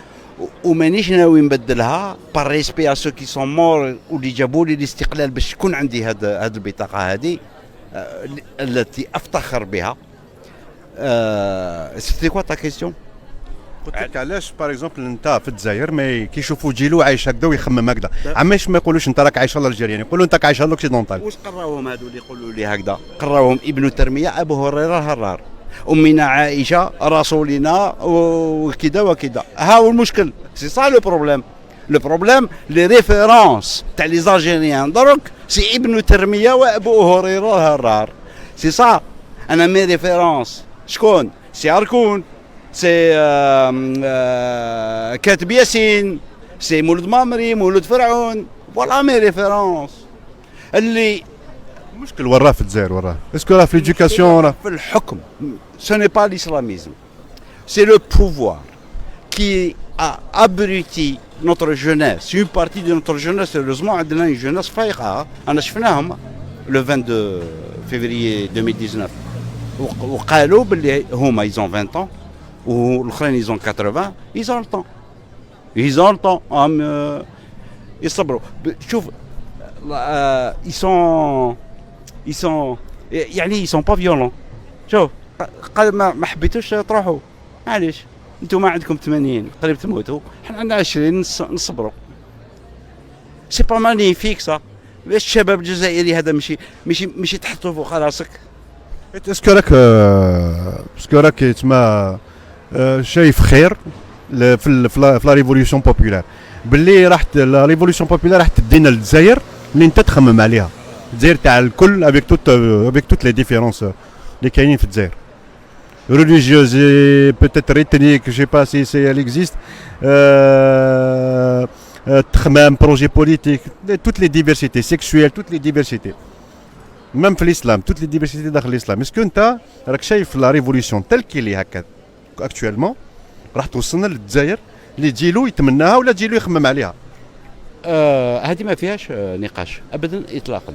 ومانيش ناوي نبدلها بار ريسبي ا سو كي سون مور واللي جابوا لي الاستقلال باش تكون عندي هاد البطاقه هذه التي افتخر بها. سيتي كوا تا كيستيون؟ قلت لك علاش باغ اكزومبل انت في الجزائر ما كيشوفوا جيلو عايش هكذا ويخمم هكذا، عماش ما يقولوش انت راك عايش الالجيريان، يقولوا انت عايش الاوكسيدونتال. واش قراوهم هذو اللي يقولوا لي هكذا؟ قراوهم ابن ترميه ابو هريره الهرار امنا عائشه رسولنا وكذا وكذا. ها هو المشكل، سي سا لو بروبليم. لو بروبليم لي ريفيرونس تاع لي زالجيريان دروك سي ابن ترميه وابو هريره الهرار. سي سا انا مي ريفيرونس شكون؟ سي عركون، سي كاتب ياسين، سي مولود مامري، مولود فرعون. فوالا مي ريفيرونس اللي المشكل وراه في الجزائر وراه. اسكو راه في ليدوكاسيون في الحكم. Ce n'est pas l'islamisme, c'est le pouvoir qui a abruti notre jeunesse. Une partie de notre jeunesse, heureusement, عندنا une jeunesse فايقة. أنا شفناهم le 22 février 2019 وقالوا باللي هما ils ont 20 ans والآخرين ils ont 80. Ils ont le temps. يصبروا. شوف ils sont يعني ils sont pas violents. شوف قال ما حبيتوش تروحوا معليش انتم ما عندكم 80 قريب تموتوا، حنا عندنا 20 نصبروا. سي با مانيفيك سا. الشباب الجزائري هذا ماشي تحطوه فوق راسك. اسكو راك تسمى شايف خير في لا ريفوليسيون بوبولار باللي راح لا ريفوليسيون بوبولار راح تدينا للجزائر اللي انت تخمم عليها الجزائر تاع الكل افيك توت لي ديفيرونس اللي كاينين في الجزائر religieuse et peut-être ethnique, je sais pas si elle existe, même projet politique, toutes les diversités sexuelles, toutes les diversités. Même في l'islam, toutes les diversités داخل l'islam. Est-ce que انت راك شايف la révolution telle qu'il est هكا actuellement راح توصلنا للجزائر اللي تجيلو يتمناها ولا تجيلو يخمم عليها؟ هذه ما فيهاش نقاش ابدا اطلاقا.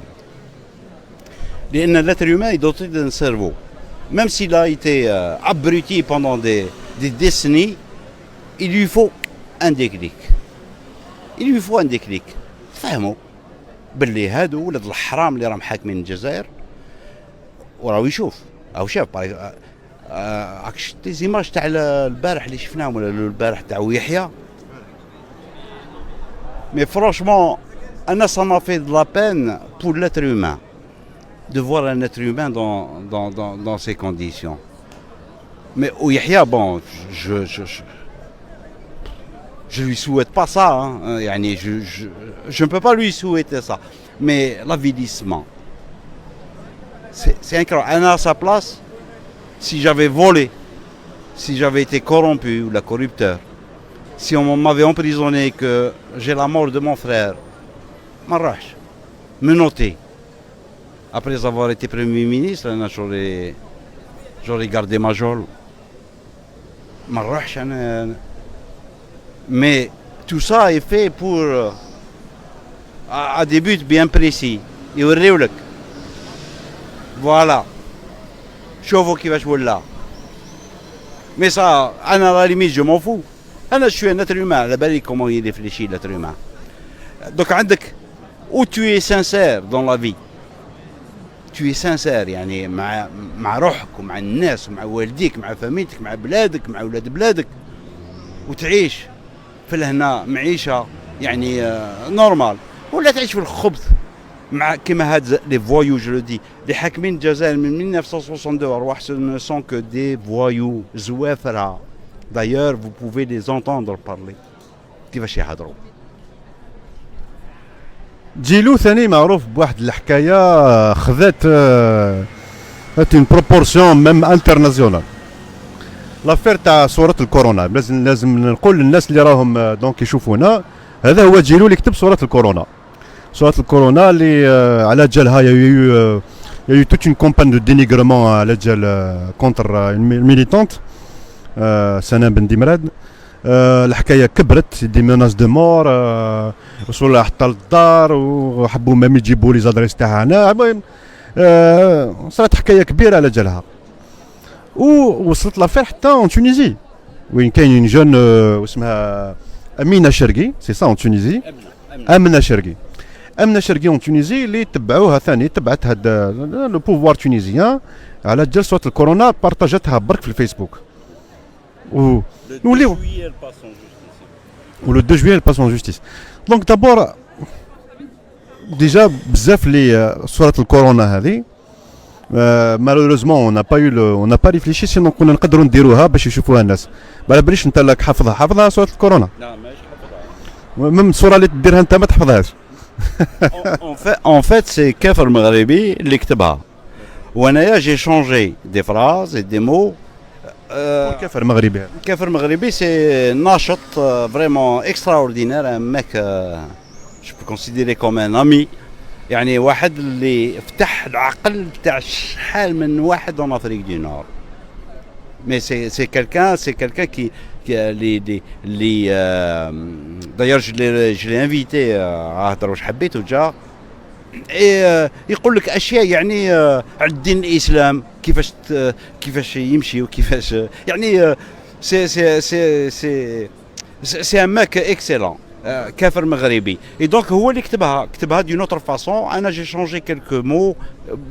لان l'être humain est doté d'un cerveau. Même s'il a été abruti pendant des décennies, il lui faut un déclic. Il lui faut un déclic. فهموا باللي هادو ولاد الحرام اللي راهم حاكمين الجزائر وراهو يشوف او شاف راك شتي زيماج تاع البارح اللي شفناهم ولا البارح تاع يحيى. Mais franchement, ça m'a fait de la peine pour l'être humain. De voir un être humain dans ces conditions. Mais au Yahya, bon, je lui souhaite pas ça, hein. Je ne peux pas lui souhaiter ça. Mais l'avilissement, c'est incroyable. Anna à sa place, si j'avais volé, si j'avais été corrompu ou la corrupteur, si on m'avait emprisonné, que j'ai la mort de mon frère, marrach, menotté. Après avoir été Premier ministre, j'aurais gardé ma geôle. Mais tout ça est fait pour à des buts bien précis. Voilà. شوفوا كيفاش ولا. Mais ça, à la limite, je m'en fous. Je suis un être humain. La balai comment il réfléchit l'être humain. Donc, où tu es sincère dans la vie. Tu es sincère يعني مع روحك ومع الناس ومع والديك مع فاميلتك مع بلادك مع اولاد بلادك وتعيش في الهنا معيشه يعني نورمال ولا تعيش في الخبث مع كما هاد لي فوايو جو دي اللي حاكمين الجزائر من 1962 ارواح ne sont que des voyous زوافرة. D'ailleurs vous pouvez les entendre parler كيفاش يهضروا. جيلو ثاني معروف بواحد الحكايه خذات اون بروبورسيون ميم انترناسيونال لافير تاع صوره الكورونا. لازم نقول للناس اللي راهم دونك يشوفونا هذا هو جيلو اللي كتب صوره الكورونا. صوره الكورونا اللي على جالها يا توت اون كومبان دو دينيغرمون على جال كونتر الميليتونت سنان بن ديمراد. الحكايه كبرت دي ميناس دو مور وصلوا حتى للدار وحبوا مام يجيبوا لي زادريس تاعها هنا. المهم صارت حكايه كبيره على جالها ووصلت لافير حتى اون تونيزي وين كاين اون جون اسمها امينه شرقي سي سا اون تونيزي. امنه شرقي اون تونيزي اللي تبعوها ثاني تبعت هاد لو بوفوار تونيزيان على جال صوت الكورونا بارطاجتها برك في الفيسبوك و le 2 juillet, elle passe en justice. Donc d'abord, déjà, bzaf les sourates le corona هذه malheureusement on n'a pas réfléchi sinon كنا نقدروا نديروها باش يشوفوها الناس. ما باليش انت لك حافظها سورة الكورونا. لا ماشي حافظها. من الصورة اللي تديرها انت ما تحفظهاش. En fait c'est كافر مغربي اللي كتبها. وانايا j'ai changé des phrases et des mots. كافر مغربي. كافر مغربي سي ناشط فريمون اكستراوردينير. ان ميك جو بو كونسيديري كوم ان امي. يعني واحد اللي فتح العقل تاع شحال من واحد en Afrique du Nord. Mais c'est quelqu'un qui d'ailleurs je l'ai invité à هضر واش حبيت وجا يقول لك اشياء يعني على الدين الاسلام كيفاش يمشي وكيفاش يعني سي ان ماك اكسيلون كافر مغربي. اي دونك هو اللي كتبها دي نوتر فاسون. انا جي شونجي كيلكو مو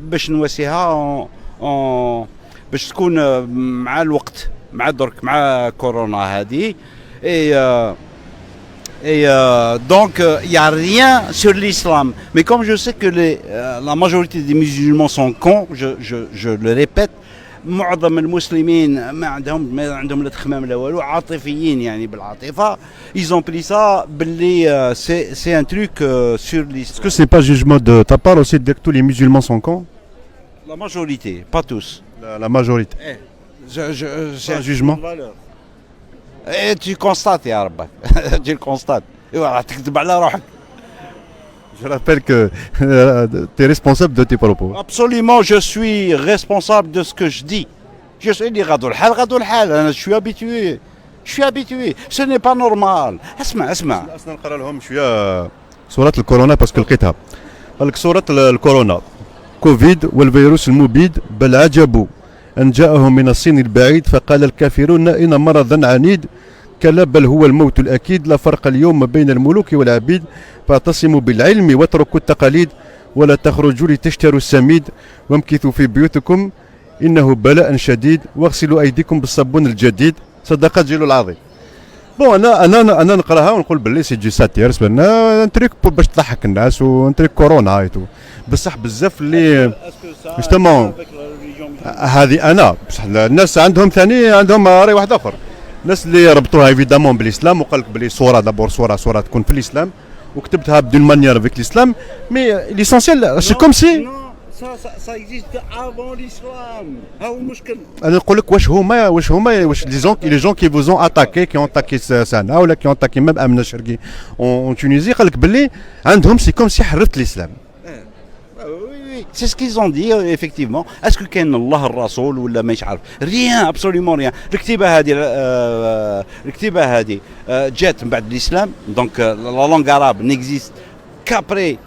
باش نواسيها باش تكون مع الوقت مع درك مع كورونا هذه. Et donc, il n'y a rien sur l'islam. Mais comme je sais que la majorité des musulmans sont cons, je le répète, معظم المسلمين ما عندهم لا تخمام لا والو عاطفيين يعني بالعاطفه ils ont pris ça باللي c'est un truc sur l'islam. Est-ce que c'est pas jugement de ta part aussi de dire que tous les musulmans sont cons? La majorité, pas tous. La majorité. C'est un jugement. Et tu constates يا ربك tu le constates. ايوا تكذب على روحك. Je rappelle que tu es responsable de tes propos. Absolument, je suis responsable de ce que je dis. Je suis dit غدو الحال, je suis habitué. Je suis habitué. Ce n'est pas normal. اسمع. اصلا نقرا لهم شويه سوره الكورونا باسكو لقيتها. قال لك سوره الكورونا كوفيد والفيروس المبيد بل عجبوا ان جاءهم من الصين البعيد فقال الكافرون ان مرضا عنيد كلا بل هو الموت الأكيد لا فرق اليوم بين الملوك والعبيد فاعتصموا بالعلم واتركوا التقاليد ولا تخرجوا لتشتروا السميد وامكثوا في بيوتكم إنه بلاء شديد واغسلوا أيديكم بالصابون الجديد. صدق جيل العظيم. بون انا نقراها ونقول باللي سي جي ساتير سبنا نتريك باش تضحك الناس ونتريك كورونا هايتو بصح بزاف اللي جوستومون هذه انا بصح الناس عندهم ثاني عندهم راي واحد اخر. الناس اللي ربطوها ايفيدامون بالاسلام وقال لك بلي صوره دابور صوره تكون في الاسلام وكتبتها بدون مانيير فيك الاسلام مي ليسونسيال سي كوم سي ça existe avant l'islam. ها هو المشكل. انا نقول لك واش لي جون كي فوزون اتاكي كي اون اتاكي سانا ولا كي اون اتاكي ميم امن الشرقي اون تونيزي قال لك باللي عندهم سي كوم سي حرفت الاسلام. C'est ce qu'ils ont dit effectivement. Est-ce que كان الله الرسول ولا مش عارف rien absolument rien. الكتيبة هذه جات من بعد الإسلام donc la langue arabe n'existe qu'après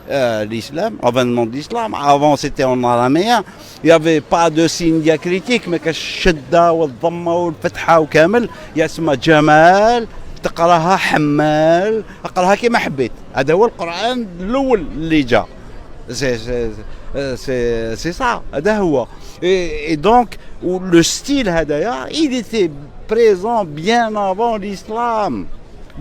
l'islam, l'avènement de l'islam. Avant c'était en araméen, il n'y avait pas de signe diacritique mais كالشدة والضمة والفتحة وكامل يسمى جمال تقراها حمال اقراها كما حبيت. هذا هو القرآن الأول اللي جاء. C'est ça, et donc le style hadaya, il était présent bien avant l'islam.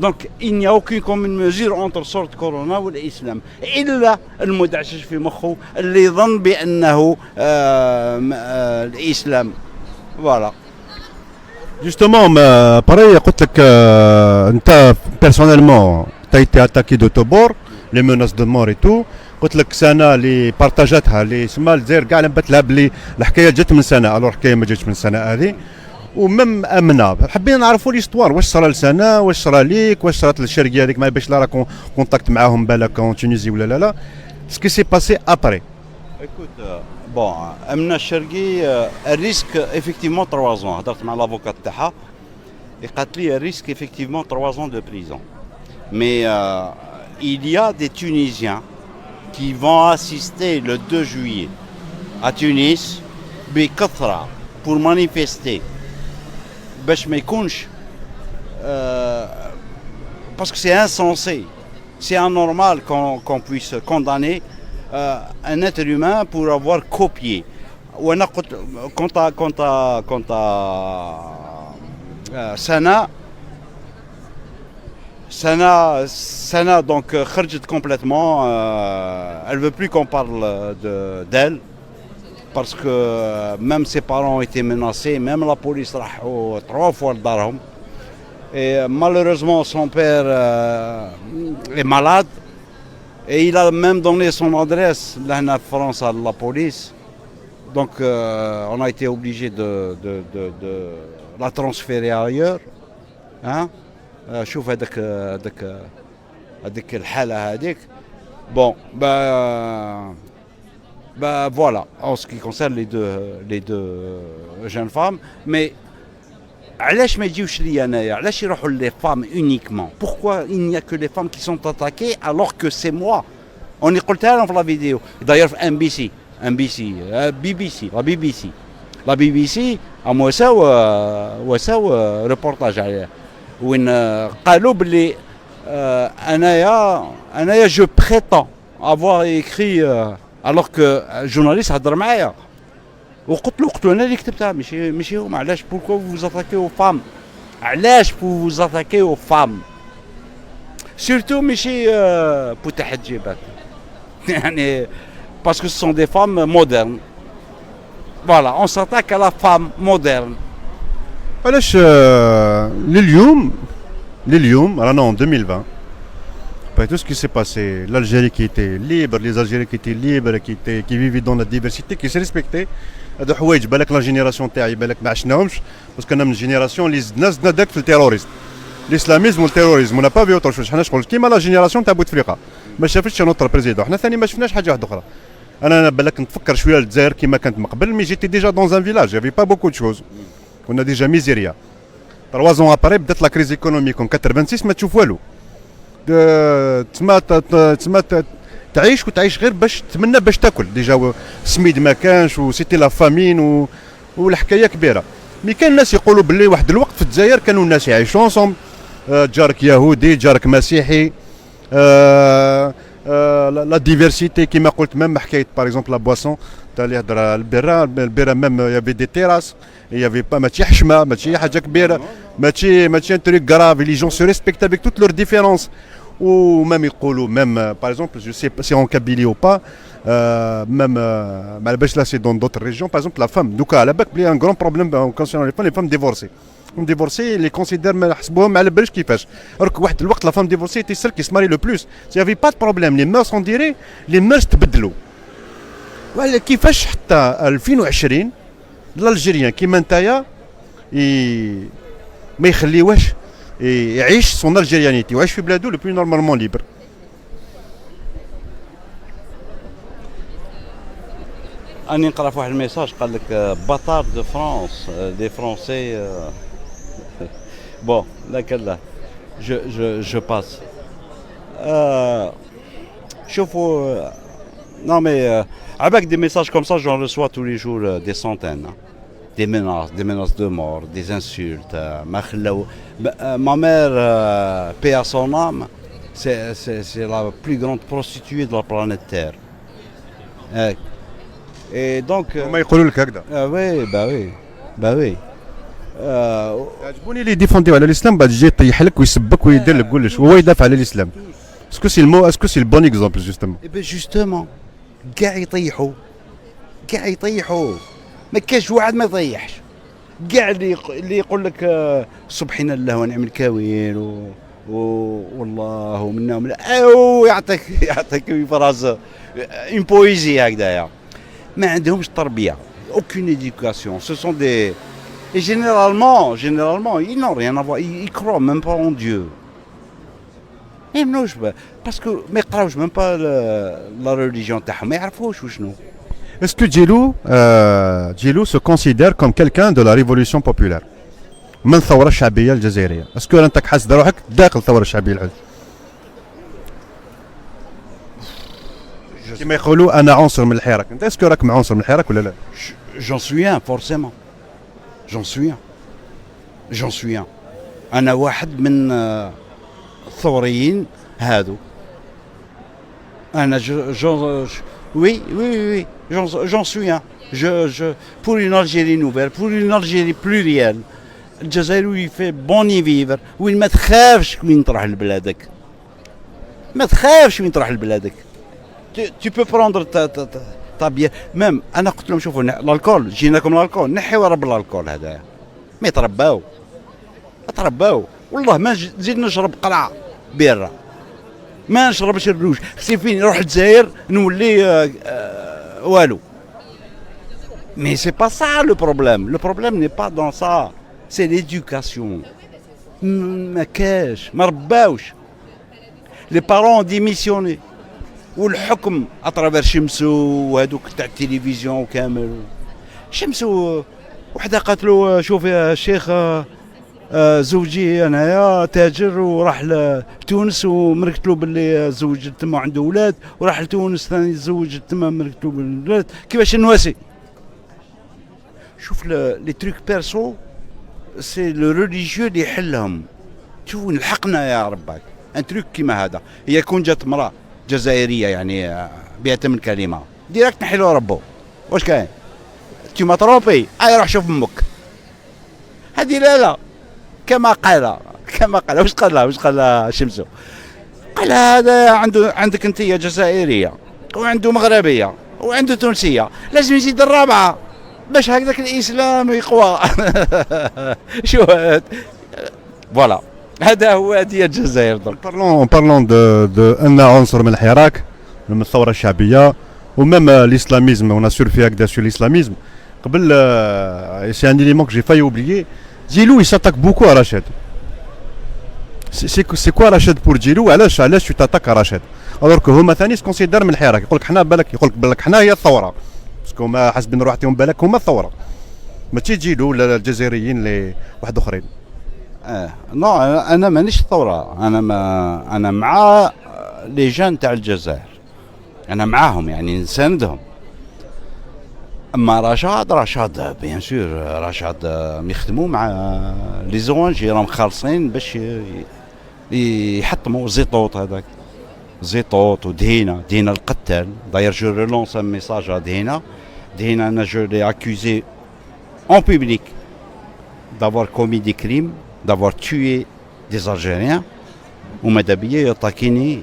Donc il n'y a aucune commune mesure entre sorte corona ou l'islam. إلا المدعشش في مخه اللي يظن بأنه الإسلام. Voilà. Justement, pareil, قلت لك أنت personnellement t'as été attaqué de tous bords, les menaces de mort et tout. قلت لك سنه اللي بارطاجاتها اللي سما الجزائر كاع نبت لها بلي الحكايه جات من سنه الو الحكايه ما جاتش من سنه هذه ومم امنه حبينا نعرفوا ليستوار واش صرا لسنه واش صرا ليك واش صرات للشرقيه هذيك ما باش لا راك كونتاكت معاهم بالك اون تونيزي ولا لا سكي سي باسي ابري. Écoute, bon, امنه الشرقي الريسك افيكتيفمون 3 ans هضرت مع لافوكات تاعها قالت لي الريسك افيكتيفمون 3 ans de prison. Mais il y a des Tunisiens qui vont assister le 2 juillet à Tunis بكثرة pour manifester باش ما يكونش parce que c'est insensé, c'est anormal qu'on puisse condamner un être humain pour avoir copié. وانا قلت كنت Sana donc خرجت complètement, elle veut plus qu'on parle d'elle parce que même ses parents ont été menacés, même la police راحوا 3 fois لدارهم. Et malheureusement son père est malade et il a même donné son adresse لهنا في فرنسا à la police. Donc on a été obligé de la transférer ailleurs. Hein? شوف هذاك الحالة هذيك. Bon, voilà, en ce qui concerne les deux jeunes femmes. Mais علاش ما يجيوش لي انايا؟ علاش يروحوا les femmes uniquement? Pourquoi il n'y a que les femmes qui sont attaquées alors que c'est moi? On قلتها لهم في لا فيديو. D'ailleurs في la BBC هم وساو ريبورتاج عليها وين قالوا بلي انايا je prétends avoir écrit alors que journaliste هضر معايا وقلت له انا اللي كتبتها ماشي هما. علاش pourquoi vous vous attaquez aux femmes؟ علاش vous vous attaquez aux femmes؟ Surtout ماشي متحجبات. يعني parce que ce sont des femmes modernes. Voilà, on s'attaque à la femme moderne. علاش لليوم رانا en 2020 après tout ce qui s'est passé, l'Algérie qui était libre, les Algériens qui étaient libres, qui vivaient dans la diversité, qui se respectaient. هذا حوايج بالك لا جينيراسيون تاعي بالك ما عشناهمش باسكو انا من جينيراسيون اللي الناس نادك في التيروريزم الاسلاميزم والتيروريزم ولا با في اوتر شوز حنا شغل كيما لا جينيراسيون تاع بوتفليقه ما شافتش نوتر بريزيدون حنا ثاني ما شفناش حاجه واحده اخرى انا بالك نتفكر شويه الجزائر كيما كانت من قبل مي جيتي ديجا دون ان فيلاج يافي با بوكو دو شوز كنا ديجا ميزيريا 3 زون ابري بدات لا كريز ايكونوميك كون 86 ما تشوف والو تسمى تعيش وتعيش غير باش تمنى باش تاكل ديجا السميد ما كانش وسيتي لا فامين والحكايه كبيره مي كان الناس يقولوا باللي واحد الوقت في الجزائر كانوا الناس يعيشوا انصوم جارك يهودي جارك مسيحي لا ديفيرسيتي كيما قلت ميم حكايه باغ اكزومبل لا بواسون تاع اللي يهضر البيره ميم يافي دي تيراس يافي با ماشي حشمه ماشي حاجه كبيره ماشي ان تريك غراف لي جون سو ريسبكت افيك توت لور ديفيرونس ou même يقولوا même par exemple je sais pas si en Kabylie ou pas même là c'est dans d'autres régions par exemple la femme دوكا على بالك بلي un grand problème concernant les femmes divorcées les considèrent ما حسبوهم ما على بالش كيفاش راك واحد الوقت la femme divorcée était celle qui se marie le plus il y avait pas de problème les mœurs on dirait les mœurs تبدلوا ولا كيفاش حتى 2020 الالجيريان كيما نتايا ما يخليوهش يعيش سون الجيريانيتي ويعيش في بلادو لو بلو نورمالمون ليبر اني نقرا في واحد الميساج قال لك بطار دو فرانس دي فرونسي بون لا كلا جو باس شوفوا non mais avec des messages comme ça j'en reçois tous les jours des centaines des menaces de mort, des insultes. Ma mère, paix à son âme, c'est la plus grande prostituée de la planète Terre. Et donc. ما يقولوا لك هكذا. Oui, bah oui. عجبوني اللي يديفونديو على الاسلام بعد يجي يطيح لك ويسبك ويدير لك كلش وهو يدافع على الاسلام. اسكو سي المو اسكو سي البون اكزومبل جوستومون. اي بي جوستومون كاع يطيحوا ما كاش واحد ما يطيحش كاع اللي يقول لك سبحان الله ونعم الكوين والله ومنا ومنا او يعطيك فراس اون بويزي هكذايا ما عندهمش تربيه aucune éducation ce sont des et généralement ils n'ont rien à voir ils croient même pas en Dieu ما يمنوش parce que ما يقراوش même pas la religion تاعهم ما يعرفوش وشنو. Est-ce que Djilou se considère comme quelqu'un de la révolution populaire من الثورة الشعبية الجزائرية؟ Est-ce que أنت حاسس روحك داخل الثورة الشعبية العليا؟ كما يقولوا أنا عنصر من الحراك، أنت اسكو راك عنصر من الحراك ولا لا؟ J'en suis un forcément. J'en suis un. أنا واحد من الثوريين هادو. أنا Oui, j'en suis un. Pour une Algérie nouvelle, pour une Algérie plurielle, الجزائر où il fait bon y vivre, وين ما تخافش وين تروح لبلادك. ما تخافش وين تروح لبلادك. Tu peux prendre ta bière. Même أنا قلت لهم شوفوا الألكول جيناكم الألكول نحيوا رب الألكول هذايا. ما يترباو. والله ما نزيد نشرب قرعة بيرة. ما نشربش الروج خصني فين نروح الجزائر نولي والو mais c'est pas ça le problème n'est pas dans ça c'est l'éducation ما كاش ما رباوش les parents ont démissionné والحكم اترافير شمسو وهذوك تاع التلفزيون وكامل شمسو وحده قالت له شوف يا شيخ زوجي انايا تاجر وراح لتونس ومركت له باللي زوج تما عنده اولاد وراح لتونس ثاني زوج تما مركت له بالولاد كيفاش نواسي شوف لي تروك بيرسو سي لو ريليجيو اللي يحلهم شوفوا نلحقنا يا ربك ان تروك كيما هذا هي كون جات مراه جزائريه يعني بيتم الكلمه ديريكت نحيلو ربو واش كاين تي ما تروبي روح شوف امك هذه لا كما قال واش قال شمسو قال هذا عندك انت جزائريه وعنده مغربيه وعنده تونسيه، لازم يزيد الرابعه باش هكذاك الاسلام يقوى. شو فوالا هذا هو ديال الجزائر. En parlant de ان عنصر من الحراك من الثوره الشعبيه وميم ليسلاميزم، on a surfé هكذا sur l'islamisme قبل. سي ان élément que j'ai failli oublier. Djilou il s'attaque beaucoup à Rachid. C'est quoi Rachid pour Djilou؟ علاش tu t'attaques à Rachid alors que هما ثاني سكونسيدار من الحراك. يقول لك حنا بالك، يقول لك بالك حنا هي الثوره باسكو هما حسب روحتهم بالك هما الثوره، ماشي Djilou ولا الجزائريين اللي واحد اخرين. نو انا مانيش الثوره، انا مع لي جان تاع الجزائر، انا معاهم يعني نساندهم. اما رشاد بيان سور رشاد يخدموا مع لي زونجي راهم خالصين باش يحطموا زيطوط، هذاك زيطوط ودهينه القتال. داير جو ريلونس ان ميساج ا دهينه انا جو لي اكوزي en public d'avoir commis des crimes, d'avoir tué des Algériens وماذا بيا يطاكيني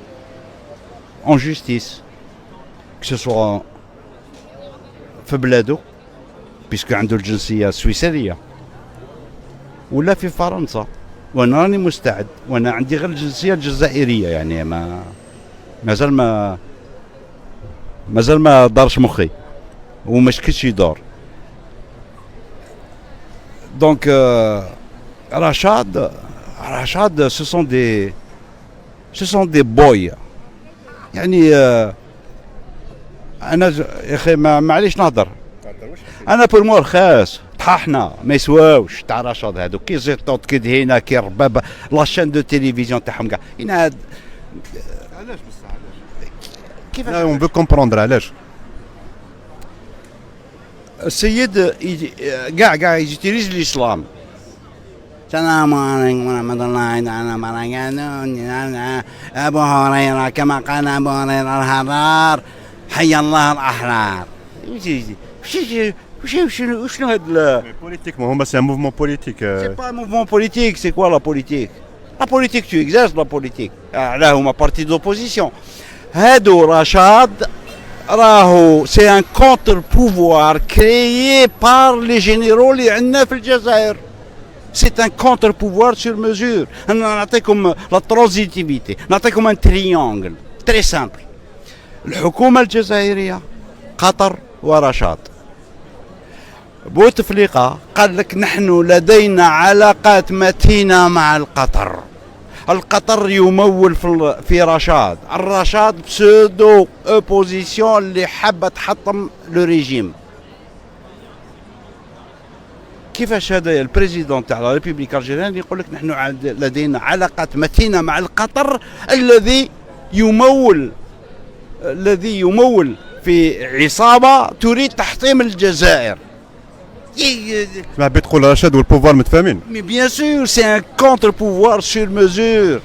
en justice que ce soit في بلادو بيسكو عنده الجنسية السويسرية ولا في فرنسا، وانا راني مستعد، وانا عندي غير الجنسية الجزائرية يعني مازال ما دارش مخي وما شكتش يدور. دونك رشاد ce sont des boys يعني. انا يا اخي معليش نهضر، انا بور مور خاص طححنا ما يسواوش تاع رشاد هادو كي زيطوط كي دهينه كي ربابه لاشين دو تيليفزيون تاعهم كاع. علاش بصح كيفاش اون فو كومبروندر علاش السيد كاع يجيتيريز الاسلام. السلام عليكم ورحمة الله تعالى وبركاته. أبو هريرة كما قال أبو هريرة الحرار حي الله الأحرار. شنو هاد politique, mais c'est un mouvement politique. C'est pas un mouvement politique, c'est quoi la politique? La politique, tu exerces la politique. Là, هما parti d'opposition. هادو رشاد راهو c'est un contre-pouvoir créé par les généraux اللي عندنا في الجزائر. C'est un contre-pouvoir sur mesure. أنا نعطيكم la transitivité، نعطيكم un triangle très simple. الحكومة الجزائرية، قطر ورشاد. بوتفليقة قال لك نحن لدينا علاقات متينة مع القطر يمول في رشاد. الرشاد بسودو اوبوزيسيون اللي حابة تحطم لو ريجيم. كيفاش هذا البريزيدون تاع لا ريبوبليك الجزائرية يقول لك نحن لدينا علاقات متينة مع القطر الذي يمول في عصابة تريد تحطيم الجزائر. ما بتقول رشاد والبوفوار متفاهمين. Mais bien sûr, c'est un contre-pouvoir sur mesure.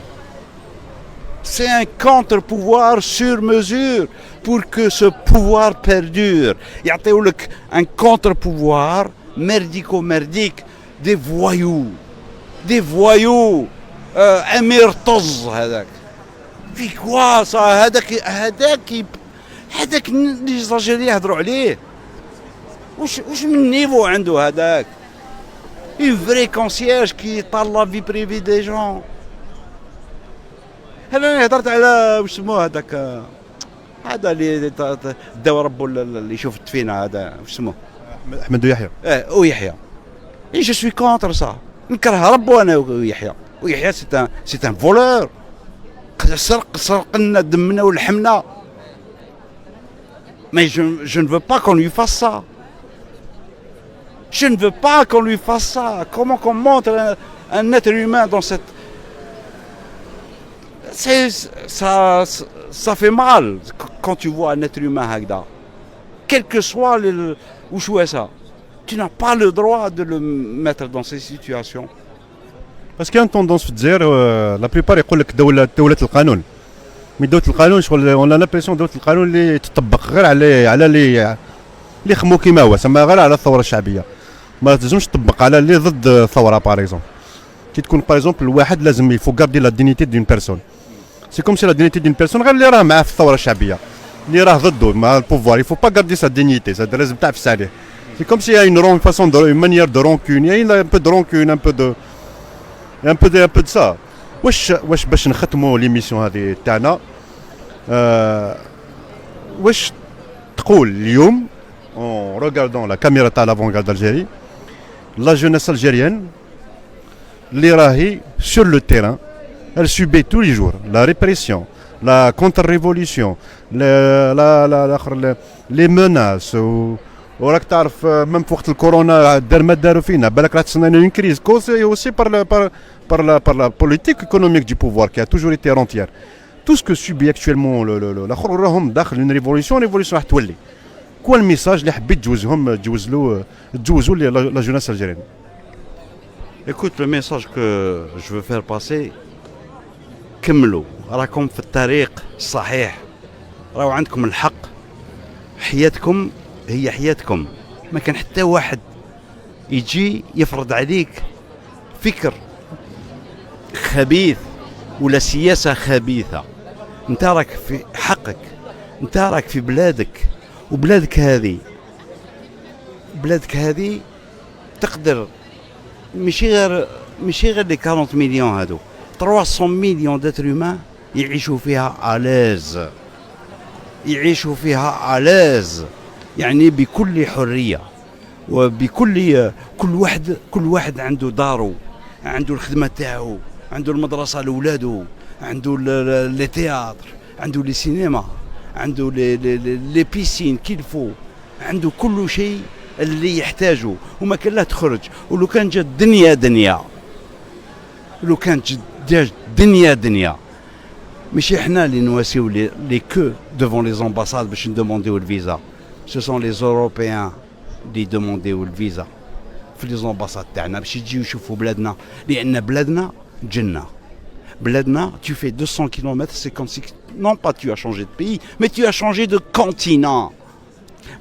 C'est un contre-pouvoir sur mesure pour que ce pouvoir perdure. يعطيو لك un contre-pouvoir merdico-merdique des voyous. أمير طز هذاك. في كوا صا هذاك اللي الجزائريين يهضروا عليه. وش من نيفو عنده هذاك؟ une vraie concierge qui parle la vie privée des gens. انا هضرت على واش سموه هذاك، هذا اللي داو ربو اللي يشوف التفينه، هذا واش سموه؟ احمد ويحيى. ويحيى. جو سوي كونتر سا، نكره ربو انا ويحيى سي ان فولور. سرق لنا دمنا ولحمنا. Mais je ne veux pas qu'on lui fasse ça. Je ne veux pas qu'on lui fasse ça. Comment qu'on montre un être humain dans cette... Ça fait mal quand tu vois un être humain هكذا. Quel que soit où ça. Tu n'as pas le droit de le mettre dans ces situations. Parce qu'il y a une tendance في الجزائر la plupart يقول لك دولة القانون. مي دولة القانون شغل اون لا لابريسيون دولة القانون اللي تطبق غير على اللي خمو كيما هو، سما غير على الثورة الشعبية. ما تنجمش تطبق على اللي ضد الثورة. باغ اكزومبل كي تكون باغ اكزومبل الواحد لازم يفو غاردي لا دينيتي دون بيرسون. سي كوم سي لا دينيتي دين بيرسون غير اللي راه معاه في الثوره الشعبيه اللي راه ضده مع البوفوار يفو با غاردي سا دينيتي لازم تعفس عليه. سي كوم سي اون رون فاسون دو مانيير دو رونكون ان بو دو رونكون ان بو دو سا. واش باش نختموا ليميسيون هذه تاعنا واش تقول اليوم en regardant la caméra تاع l'avant-garde d'Algérie la jeunesse algérienne اللي راهي sur le terrain elle subit tous les jours la répression la contre-révolution les menaces وراك تعرف même في وقت الكورونا دار ما داروا فينا بالك راح تصنعنا une crise causée aussi par la politique économique du pouvoir qui a toujours été rentière. Tout ce que subit actuellement الاخر راهم داخل une révolution راح تولي. Quoi le message اللي حبيت تجوزوا la jeunesse algérienne? Écoute, le message que je veux faire passer, كملوا راكم في الطريق الصحيح، راهو عندكم الحق، حياتكم هي حياتكم، ما كان حتى واحد يجي يفرض عليك فكر خبيث ولا سياسة خبيثة. انت راك في حقك، انت راك في بلادك، وبلادك هذه تقدر ماشي غير لي 40 مليون هادو 300 مليون داتر هيومان يعيشوا فيها ألاز، يعني بكل حرية وبكل كل واحد عنده دارو، عنده الخدمة تاعو، عنده المدرسة لولادو، عنده لي تياتر، عنده لي سينما، عنده لي بيسين كيلفو، عنده كل شيء اللي يحتاجه وما كان لا تخرج. ولو كان جات دنيا ماشي احنا اللي نواسيو لي كو devant les ambassades باش ندومونديو الفيزا، ce sont les Européens اللي دومونديو الفيزا في لي زامباساد تاعنا باش يجيو يشوفوا بلادنا، لان بلادنا جنة. بلادنا tu fais 200 km c'est comme si non pas tu as changé de pays mais tu as changé de continent.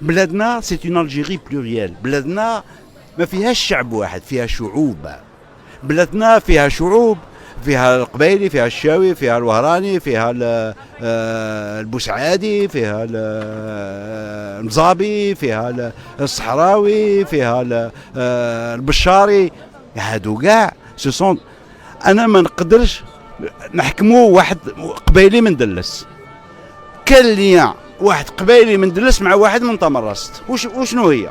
بلادنا c'est une Algérie plurielle. بلادنا ما فيهاش شعب واحد، فيها شعوب. بلادنا فيها شعوب، فيها القبيلي، فيها الشاوي، فيها الوهراني، فيها البوسعادي، فيها المزابي، فيها الصحراوي، فيها البشاري. هادو كاع سوسون انا ما نقدرش نحكموا واحد قبيلي من دلس. كان ليا واحد قبيلي من دلس مع واحد من تمرست، وشنو هي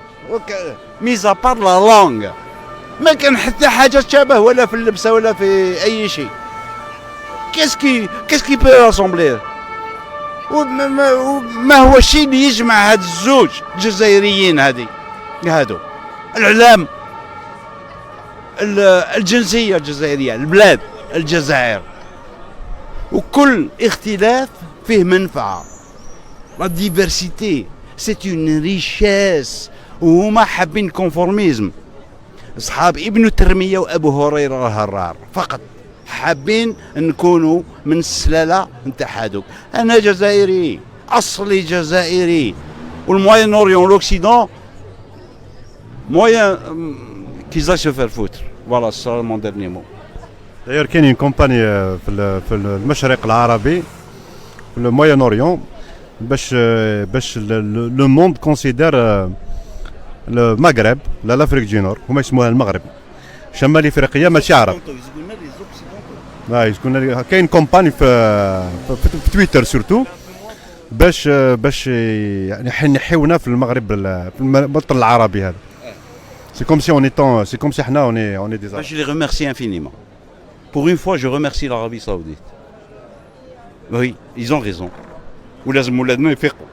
ميزا بار لا لونغ، ما كان حتى حاجه تشابه ولا في اللبسه ولا في اي شيء. كيسكي بو راسومبلي وما هو الشيء اللي يجمع هاد الزوج الجزائريين هادو العلام، الجنسيه الجزائريه، البلاد الجزائر، وكل اختلاف فيه منفعه. لا ديفرسيتي سي اون ريشيس، وهما حابين كونفورميزم. اصحاب ابن ترميه وابو هريره الهرار فقط حابين نكونوا من السلاله نتاع هادوك. انا جزائري، اصلي جزائري، والموين اوريون لوكسيدون موين كيزا سو فير فوتر. فوالا سا مون ديرني مو. داير كاين كومباني في المشرق العربي في الموين اوريون باش لو موند كونسيدير المغرب لا لافريك دي نور، هما يسموها المغرب، شمال افريقيا ماشي عرب. كاين كومباني في تويتر سورتو باش يعني نحيونا في المغرب في الوطن العربي هذا. سي كوم سي حنا اوني دي. Je les remercie infiniment. Pour une fois je remercie l'Arabie Saoudite. Oui, ils ont raison. ولازم ولادنا يفيقوا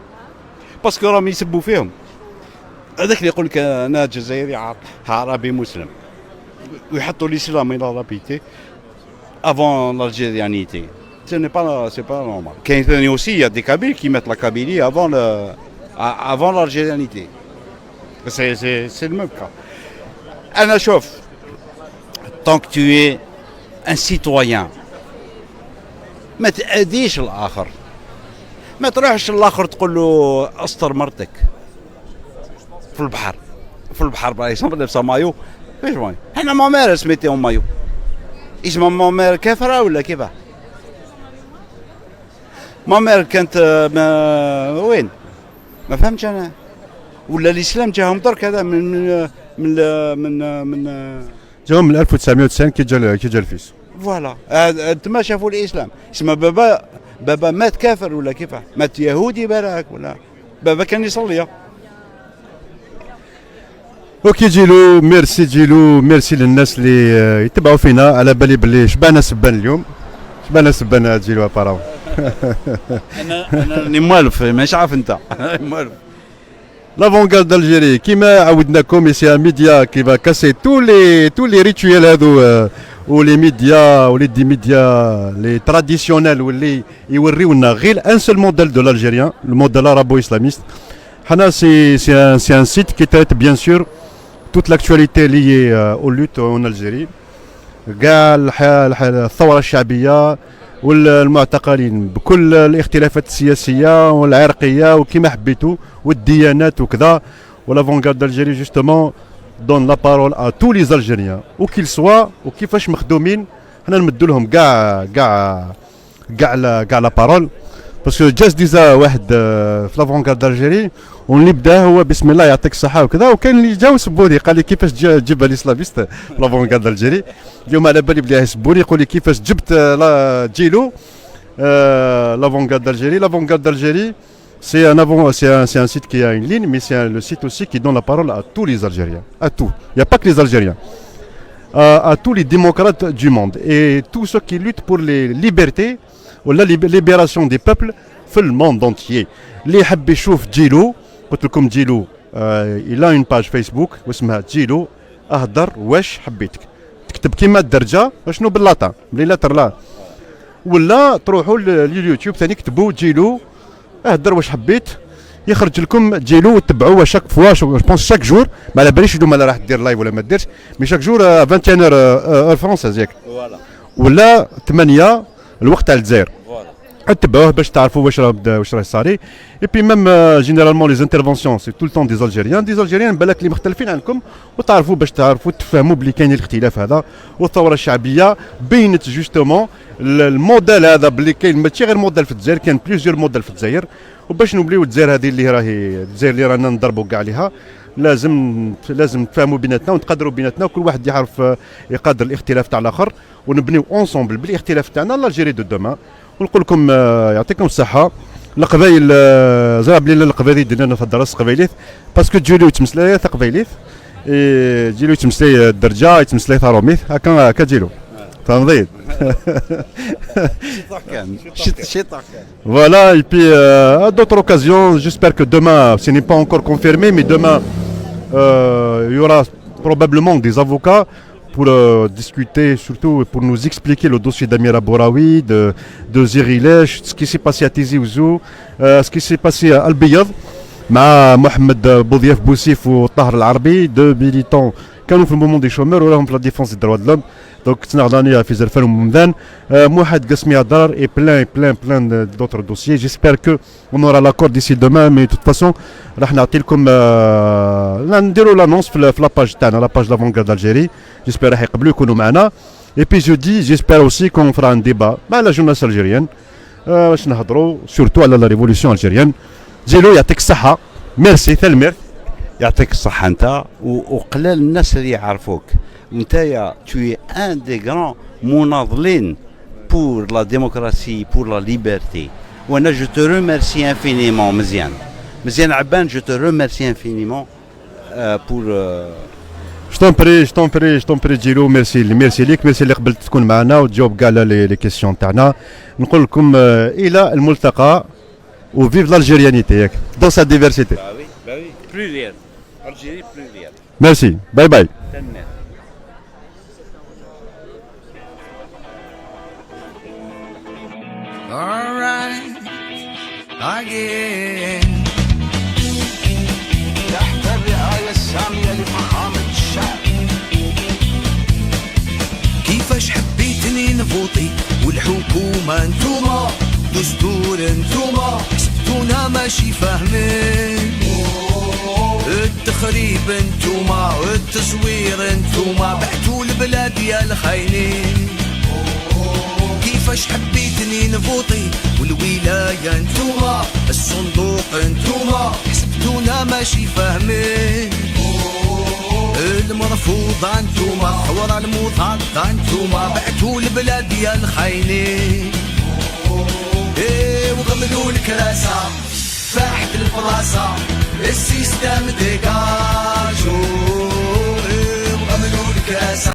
باسكو راهم يسبوا فيهم. هذاك اللي يقول لك انا جزائري عربي مسلم ويحطوا الاسلام الى لابيتي افون l'algérianité. Ce n'est pas normal. كاين ثاني اوسي يا دي كابيل كي مات لا كابيلي افون l'algérianité. C'est le même cas. انا شوف tant que tu es un citoyen ما تأذيش الاخر، ما تروحش الاخر تقول له استر مرتك في البحر باغ اكزومبل لابسه مايو. فاش مايو؟ حنا مامير سميتيهم مايو، اسمها مامير كافره ولا كيفاه؟ مامير كانت وين؟ ما فهمتش انا. ولا الاسلام جاهم درك هذا من جاهم من 1990 كي جا الفيس. فوالا تما شافوا الاسلام. اسمه بابا مات كافر ولا كيفاه؟ مات يهودي براك ولا بابا كان يصلي. اوكي جيلو، ميرسي جيلو، ميرسي للناس اللي يتبعوا فينا. على بالي باللي شبعنا سبان اليوم، شبعنا سبان جيلو ابارامون. انا راني موالف ماشي عارف انت. موالف. L'avant-garde d'Algérie, كيما عودناكم سي ان ميديا كي va casser tous les rituels هذو ولي ميديا ولي دي ميديا لي تراديسيونيل واللي يوريونا غير ان سول موديل دو l'Algérien, le modèle arabo-islamiste. حنا c'est un site qui traite bien sûr toute l'actualité liée aux luttes en Algérie. كاع الثورة الشعبية والمعتقلين بكل الاختلافات السياسية والعرقية وكما حبيتوا والديانات وكذا. والافونغارد d'Algérie justement donne la parole à tous les Algériens où qu'ils soient وكيفاش مخدومين. حنا نمدوا لهم كاع لا بارول باسكو جاز ديزا واحد في لافونغارد d'Algérie واللي بدا هو بسم الله يعطيك الصحه وكذا. وكان اللي جاو سبوني قال لي كيفاش تجيب الاسلاميست في لافونغارد d'Algérie. اليوم على بالي بلي يسبوني يقول لي كيفاش جبت جيلو l'avant-garde d'Algérie. L'avant-garde d'Algérie, c'est un site qui a une ligne, mais c'est le site aussi qui donne la parole à tous les Algériens, à tous. Il n'y a pas que les Algériens, à tous les démocrates du monde et tous ceux qui luttent pour les libertés ou la libération des peuples dans le monde entier. اللي يحب يشوف جيلو قلت لكم جيلو il a une page Facebook واسمها جيلو اهدر واش حبيتك. تكتب كيما الدرجه شنو باللاطا بلي لاتر لا، ولا تروحوا لليوتيوب ثاني كتبوا جيلو اهدر واش حبيت يخرج لكم جيلو وتبعوه شاك فوا جو بونس شاك جور. ما على باليش اليوم راح دير لايف ولا ما ديرش، مي شاك جور 21 اور فرونساز ياك ولا 8 الوقت تاع الجزائر. تبعوه باش تعرفوا واش راه صاري. اي بي ميم جينيرالمون لي انترفونسيون سي تو التون دي زالجيريان بالك اللي مختلفين عنكم وتعرفوا باش تعرفوا تفهموا بلي كاين الاختلاف هذا. والثوره الشعبيه بينت جوستومون الموديل هذا بلي كاين ماشي غير موديل في الجزائر، كاين بليزيور موديل في الجزائر. وباش نبليو الجزائر هذه اللي راهي الجزائر اللي رانا نضربوا كاع عليها لازم نتفاهموا بيناتنا ونتقدروا بيناتنا وكل واحد يعرف يقدر الاختلاف تاع الاخر ونبنيو اونسومبل بالاختلاف تاعنا لالجيري دو دوما. ونقول لكم يعطيكم الصحه. القبايل زعما بلي القبايل ديالنا في الدرس قبايليت باسكو جيلو يتمسلاي قبايليت جيلو يتمسلاي الدرجه يتمسلاي ثاروميت هكا جيلو فهمتي. Voilà, et puis à d'autres occasions, j'espère que demain, ce n'est pas encore confirmé, mais demain, il y aura probablement des avocats pour discuter, surtout pour nous expliquer le dossier d'Amira Bouraoui, de Zirilech, ce qui s'est passé à Tizi Ouzou, ce qui s'est passé à Al-Biyad, مع محمد بوضياف بوسيف وطاهر العربي دو ميليتون كانوا في المومون دي شومور وراهم في لا ديفونس دي دروا دلوم. دونك تنغداني في زرفان وممدان موحد قسمي الدار اي بلان دوتر دوسيي. جيسبر كو اون اورا لاكور ديسي دومان مي توت فاسون راح نعطي لكم نديروا لانونس في لاباج تاعنا لاباج لافونغارد الجيري. جيسبر راح يقبلوا يكونوا معنا. اي بي جو دي جيسبر اوسي كون فرا ان ديبا مع لا جوناس الجيريان باش نهضروا سورتو على لا ريفوليسيون الجيريان. جيلو يعطيك الصحة، ميرسي ثلمير. يعطيك الصحة أنت وقلال الناس اللي يعرفوك. نتايا tu es un des grands مناضلين pour la démocratie, pour la liberté. وأنا je te remercie infiniment مزيان عبان je te remercie infiniment pour Je t'en prie جيلو. ميرسي ليك، ميرسي اللي قبلت تكون معنا وتجاوب كاع لي كيسيون تاعنا. نقول لكم إلى الملتقى. Ou vive l'algérianité, dans sa diversité. Bah oui, pluriel. Algérie pluriel. Merci, bye bye. All right, again. تحت الرعاية السامية لفخامة الشعب. كيفاش حبيتني نفوطي والحكومة انتوما دستور انتوما حسبتونا ماشي فاهمين. التخريب انتوما والتزوير انتوما بعتوا البلاد يا الخاينين. كيفاش كيفاش حبيتني نفوطي والولاية انتوما الصندوق انتوما حسبتونا ماشي فاهمين المرفوضة انتوما الثورة المضادة انتوما بعتوا البلاد يا الخاينين وغملوا الكراسة فاحت الفراسة السيستم ديكاجو